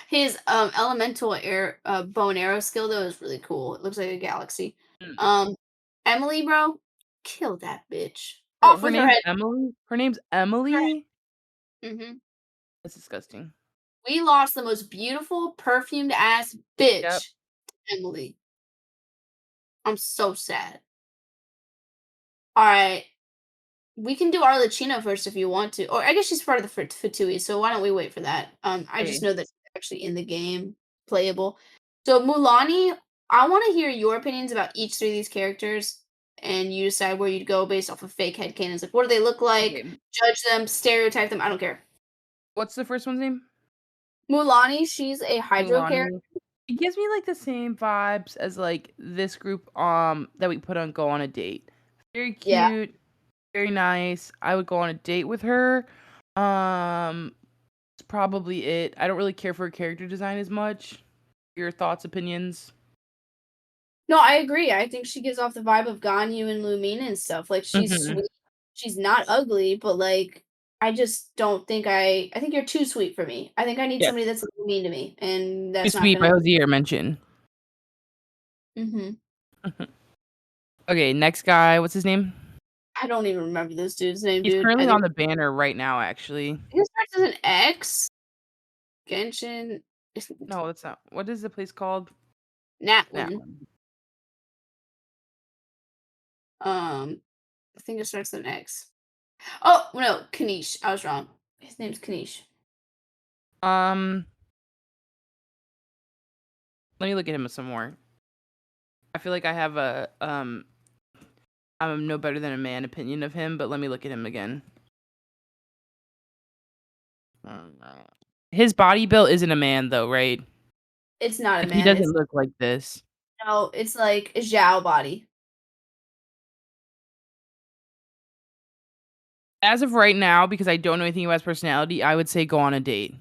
His elemental air bow and arrow skill though is really cool. It looks like a galaxy. Mm. Um Emily, bro, kill that bitch. Bro, Off her with her name's head. Emily? Her name's Emily? Hmm. That's disgusting. We lost the most beautiful perfumed ass Yep. bitch, Emily. I'm so sad. All right, we can do Arlecchino first if you want to, or I guess she's part of the Fatui, so why don't we wait for that? I just Okay. know that she's actually in the game, playable. So Mulani, I want to hear your opinions about each three of these characters, and you decide where you'd go based off of fake headcanons. Like, what do they look like? Okay. Judge them, stereotype them. I don't care. What's the first one's name? Mulani, she's a hydro character. Milani. It gives me, like, the same vibes as, like, this group, that we put on Go on a Date. Very Yeah. cute, very nice. I would go on a date with her. That's probably it. I don't really care for her character design as much. Your thoughts, opinions? No, I agree. I think she gives off the vibe of Ganyu and Lumina and stuff. Like she's Mhm. sweet. She's not ugly, but like I just don't think I think you're too sweet for me. I think I need Yes. somebody that's mean to me, and Too that's not Sweet gonna. by Hosier mentioned. Mhm. Mhm. Okay, next guy, what's his name? I don't even remember this dude's name, He's dude. I currently think on the banner right now, actually. it starts with an X. Genshin. No, it's not. What is the place called? That Natwin. one. I think it starts with an X. Oh no, Kanish. I was wrong. His name's Kanish. Um, let me look at him some more. I feel like I have I'm no better than a man opinion of him, but let me look at him again. His body build isn't a man though, right? It's not a Like he man. doesn't It's look like this. no. It's like a Zhao body. As of right now, because I don't know anything about his personality, I would say go on a date.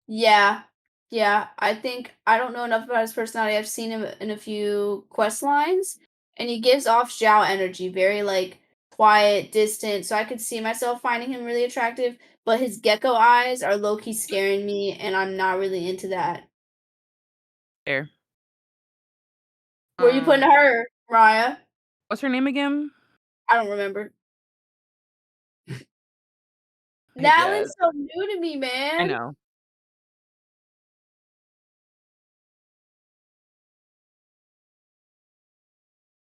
Yeah. Yeah. I think I don't know enough about his personality. I've seen him in a few quest lines, and he gives off Zhao energy, very like quiet, distant. So I could see myself finding him really attractive, but his gecko eyes are low key scaring me, and I'm not really into that. There. Where you putting Um, her, Mariah? what's her name again? I don't remember. I guess. Natalie's so new to me, I man. know.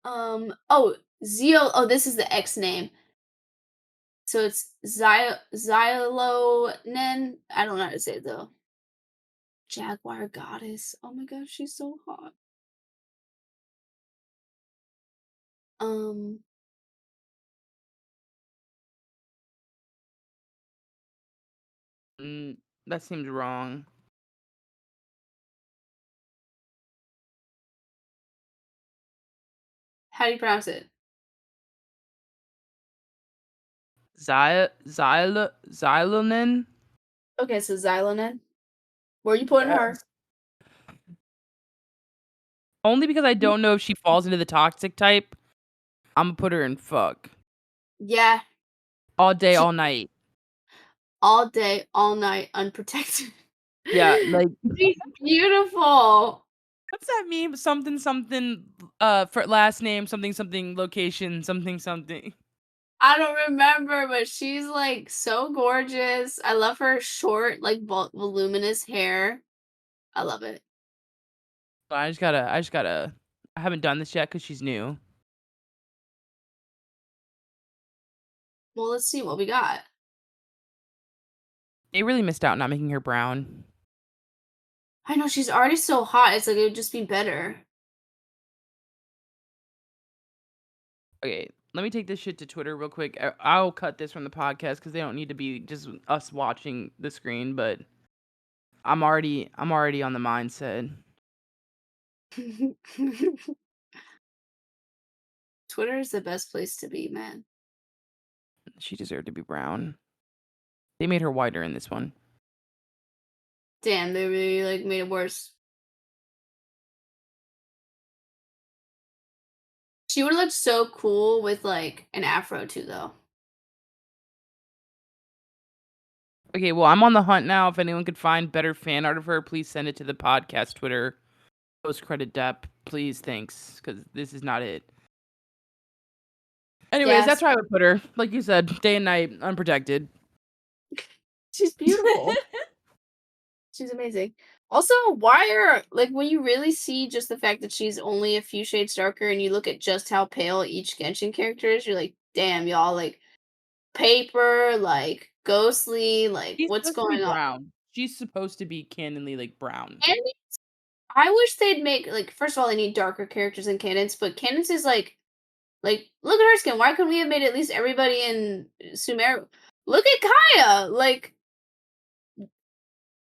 Oh, Zio. Oh, this is the X name. So it's Xylonen. I don't know how to say it though. Jaguar goddess. Oh my gosh, she's so hot. Um, Mm, that seems wrong. how do you pronounce it? Xylonin? Okay, so Xylonen. Where you putting her? Yes. Only because I don't know if she falls into the toxic type. I'm gonna put her in fuck Yeah, all day, she all night. all day, all night, unprotected. Yeah, like She's beautiful. what's that meme? Something something for last name, something something location, something something. I don't remember, but she's like so gorgeous. I love her short, like voluminous hair. I love it. But I just gotta I haven't done this yet because she's new. Well, let's see what we got. They really missed out not making her brown. I know she's already so hot. It's like it would just be better. Okay, let me take this shit to Twitter real quick. I'll cut this from the podcast because they don't need to be just us watching the screen. But I'm already on the mindset. Twitter is the best place to be, man. She deserved to be brown. They made her whiter in this one. Damn, they really like made it worse. She would have looked so cool with like an afro too, though. Okay, well, I'm on the hunt now. If anyone could find better fan art of her, please send it to the podcast Twitter. Post credit dep, please, thanks, because this is not it. Anyways, that's Yes, where I would put her. Like you said, day and night, unprotected. she's beautiful. She's amazing. Also, why are like when you really see just the fact that she's only a few shades darker, and you look at just how pale each Genshin character is, you're like, damn, y'all, like paper, like ghostly, like She's what's supposed to be going on? brown. She's supposed to be canonly like brown. And I wish they'd make like first of all, they need darker characters in Cadence, but Cadence is like look at her skin. Why couldn't we have made at least everybody in Sumeru? Look at Kaya. Like,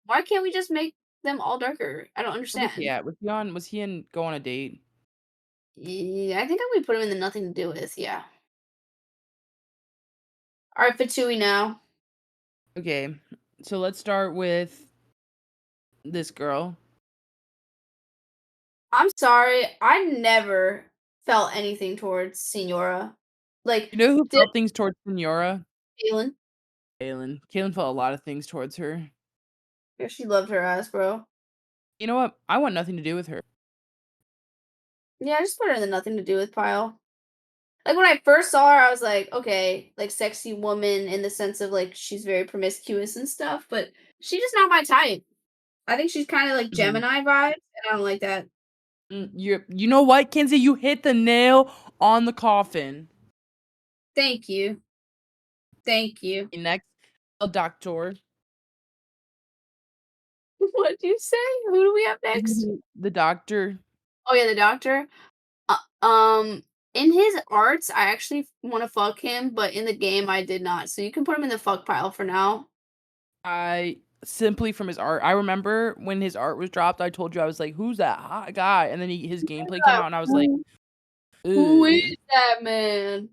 why can't we just make them all darker? I don't Where was he understand. at? Was he in go on a date? Yeah, I think we put him in the nothing to do with. Yeah. All right, Fatui now. Okay. So let's start with this girl. I'm sorry. I never felt anything towards Senora. Like, You know who did felt things towards Senora? Kaylin? Kaylin. Kaylin felt a lot of things towards her. Yeah, she loved her ass, bro. You know what? I want nothing to do with her. Yeah, I just put her in the nothing to do with pile. Like when I first saw her, I was like, okay, like sexy woman in the sense of like she's very promiscuous and stuff, but she's just not my type. I think she's kinda like Mhm. Gemini vibes, and I don't like that. You know what, Kinsey? You hit the nail on the coffin. Thank you. Thank you. Next, a doctor. What'd you say? Who do we have next? Mhm. The doctor. Oh, yeah, the doctor. Uh, um, in his arts, I actually wanna fuck him, but in the game, I did not, so you can put him in the fuck pile for now. I simply from his art. I remember when his art was dropped, I told you I was like, "Who's that hot guy?" And then his gameplay came Yeah, out, and I was like, who is "Ugh." that man?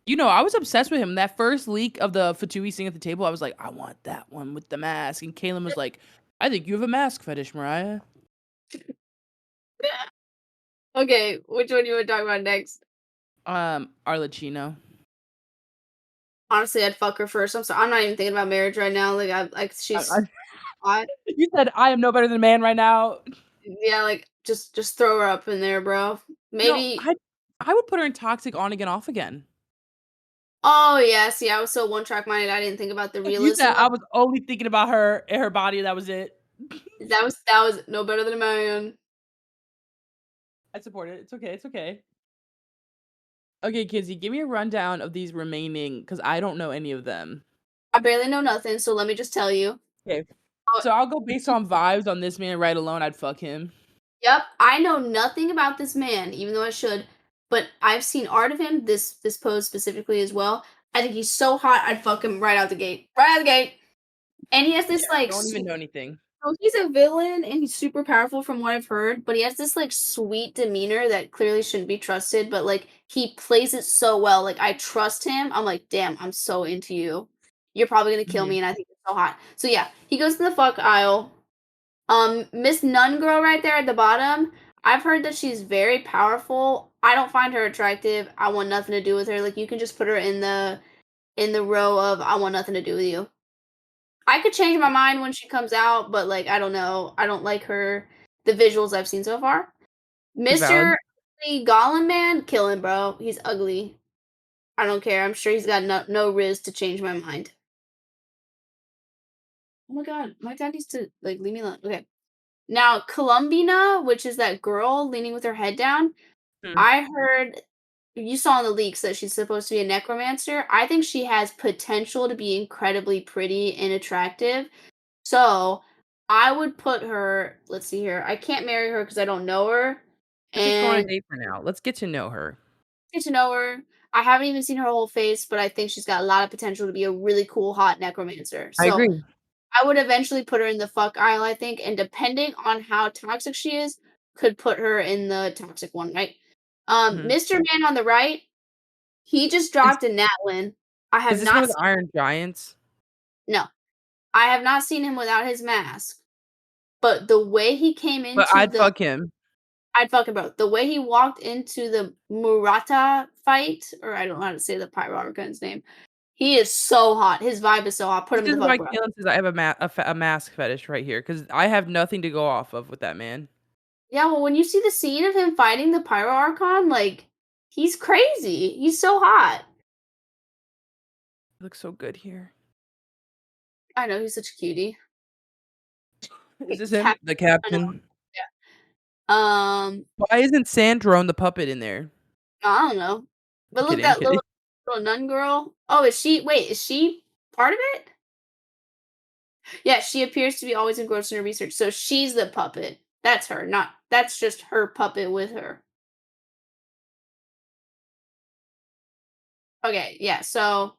You know, I was obsessed with him. That first leak of the Fatui sitting at the table, I was like, "I want that one with the mask." And Kaylin was like, "I think you have a mask fetish, Mariah." Okay, which one you wanna talk about next? Arlecchino. Honestly, I'd fuck her first. I'm not even thinking about marriage right now. Like she's hot. You said, "I am no better than a man right now." Yeah, like just throw her up in there, bro. No, Maybe. I would put her in toxic on again, off again. Oh yeah, see, I was so one track minded. I didn't think about the You realism said of I was only thinking about her and her body, that was it. that was no better than a man. I support it. It's okay, it's okay. Okay, Kizzy, give me a rundown of these remaining, because I don't know any of them. I barely know nothing, so let me just tell you. Okay. Uh, So I'll go based on vibes on this man right alone, I'd fuck him. yep, I know nothing about this man, even though I should, but I've seen art of him. This pose specifically as well. I think he's so hot. I'd fuck him right out the gate. Right out the gate. And he has Yeah, this like don't even know anything. so he's a villain and he's super powerful from what I've heard, but he has this like sweet demeanor that clearly shouldn't be trusted, but like he plays it so well. Like I trust him. I'm like, damn, I'm so into you. You're probably gonna kill Mhm. me, and I think you're so hot. So yeah, he goes to the fuck aisle. Miss Nun Girl right there at the bottom. I've heard that she's very powerful. I don't find her attractive. I want nothing to do with her. Like you can just put her in the row of I want nothing to do with you. I could change my mind when she comes out, but, like, I don't know. I don't like her the visuals I've seen so far. Valid. Mr. Ugly Gollum Man, kill him, bro. He's ugly. I don't care. I'm sure he's got no riz to change my mind. Oh my god, my dad needs to, like, leave me alone. Okay. Now, Columbina, which is that girl leaning with her head down, Hmm. I heard you saw in the leaks that she's supposed to be a necromancer. I think she has potential to be incredibly pretty and attractive. So, I would put her let's see here, I can't marry her because I don't know her, Let's just go on a and date for now. Let's get to know her. get to know her. I haven't even seen her whole face, but I think she's got a lot of potential to be a really cool, hot necromancer. I So, agree. I would eventually put her in the fuck aisle, I think, and depending on how toxic she is, could put her in the toxic one, right? Mhm. Mr. Man on the right, he just Is dropped a nat win. I is have this one not of the seen Iron Giants? no, I have not seen him without his mask, but the way he came But into I'd the fuck him. I'd fucking bro. The way he walked into the Murata fight, or I don't know how to say the Pyro gun's name. He is so hot. His vibe is so hot. Put This him in is the fuck why bro. Kaylin says I have a mask fetish right here, because I have nothing to go off of with that man. Yeah, well, when you see the scene of him fighting the Pyro Archon, like he's crazy. He's so hot. He looks so good here. I know he's such a cutie. Is this him? Cap- The I know. captain? Yeah. Why isn't Sandrone the puppet in there? I don't know. I'm But look, kidding, I'm that kidding. little nun girl. Oh, is she? Wait, is she part of it? Yeah, she appears to be always engrossed in her research. So she's the puppet. That's her. Not that's just her puppet with her. Okay, yeah. So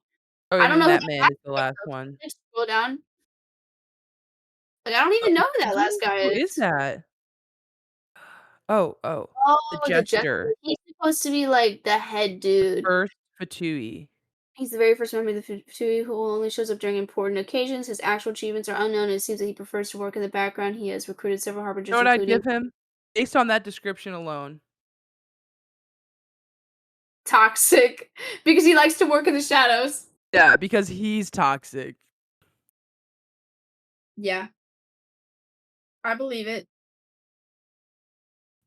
Oh, I and don't then know who that that man last is the guy is, last though. one. Just scroll down. Like I don't even know who that last guy Who is is. that? Oh, the Oh, the jester. jester, He's supposed to be like the head the dude. first Fatui. He's the very first member of the Fatui who only shows up during important occasions. His actual achievements are unknown, and it seems that he prefers to work in the background. He has recruited several You know harbingers, what I'd including give him? Based on that description alone. Toxic, because he likes to work in the shadows. Yeah, because he's toxic. Yeah, I believe it.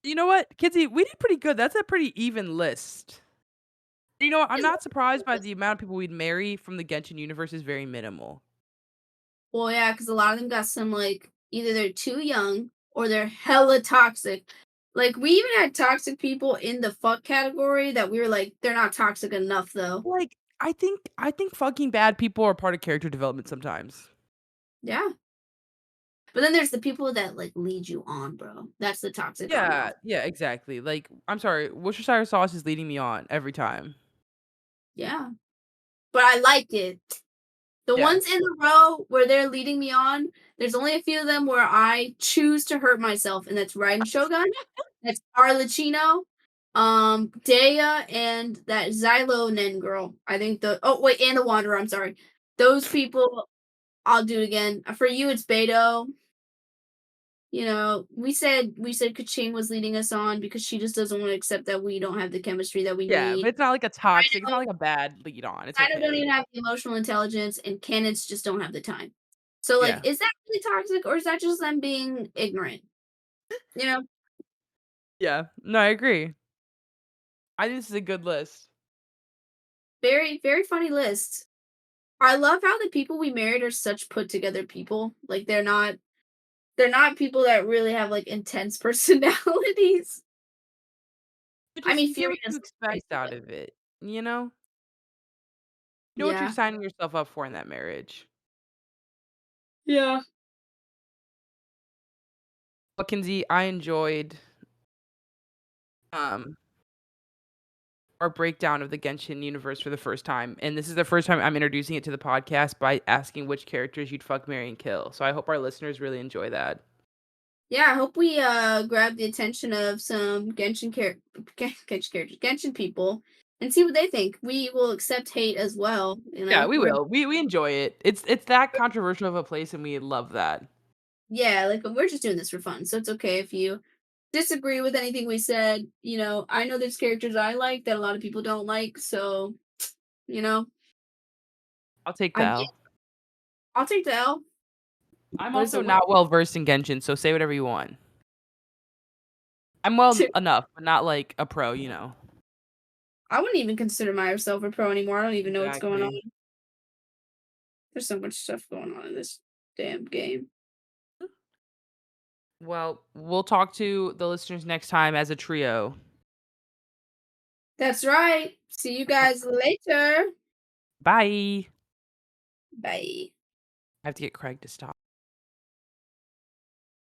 You know what, Kidsy, we did pretty good. That's a pretty even list. You know what? I'm not surprised by the amount of people we'd marry from the Genshin universe is very minimal. Well, yeah, because a lot of them got some like Either they're too young or they're hella toxic. Like, we even had toxic people in the fuck category that we were like, "They're not toxic enough, though." Like, I think fucking bad people are part of character development sometimes. Yeah. But then there's the people that, like, lead you on, bro. That's the toxic on Yeah, off. yeah, exactly. Like, I'm sorry, Worcestershire sauce is leading me on every time. Yeah. But I like it. The Yeah. ones in a row where they're leading me on, there's only a few of them where I choose to hurt myself, and that's Raiden Shogun, that's Arlecchino, Dea, and that Xylo girl. I think wait, and the Wanderer, I'm sorry. Those people, I'll do it again. For you, it's Beto. You know, we said Kaching was leading us on because she just doesn't want to accept that we don't have the chemistry that we Yeah, but need. it's not like a toxic it's I not know like a bad lead on, it's I don't okay. even have the emotional intelligence, and candidates just don't have the time. So, like, Yeah. is that really toxic, or is that just them being ignorant? You know? Yeah. No, I agree. I think this is a good list. Very, very funny list. I love how the people we married are such put together people. Like, they're not people that really have, like, intense personalities. But I just mean, you get Fury what you is expect crazy, out but of it, you know? You know what you're yeah. signing yourself up for in that marriage. Yeah. But Kinsey, I enjoyed, um, our breakdown of the Genshin universe for the first time, and this is the first time I'm introducing it to the podcast by asking which characters you'd fuck, marry, and kill, so I hope our listeners really enjoy that. Yeah, I hope we, grab the attention of some Genshin characters, Genshin people, and see what they think. We will accept hate as well, you Yeah, know? we will. We enjoy it. It's that controversial of a place, and we love that. Yeah, like, we're just doing this for fun, so it's okay if you disagree with anything we said. You know, I know there's characters I like that a lot of people don't like, so, you know, I'll take the I get L. I'll take the L, I'm but it's also a win. not well versed in Genshin, so say whatever you want. I'm well enough, but not like a pro, you know? I wouldn't even consider myself a pro anymore. I don't even know what's going on. Exactly. There's so much stuff going on in this damn game. Well, we'll talk to the listeners next time as a trio. That's right. See you guys later. Bye. Bye. I have to get Craig to stop.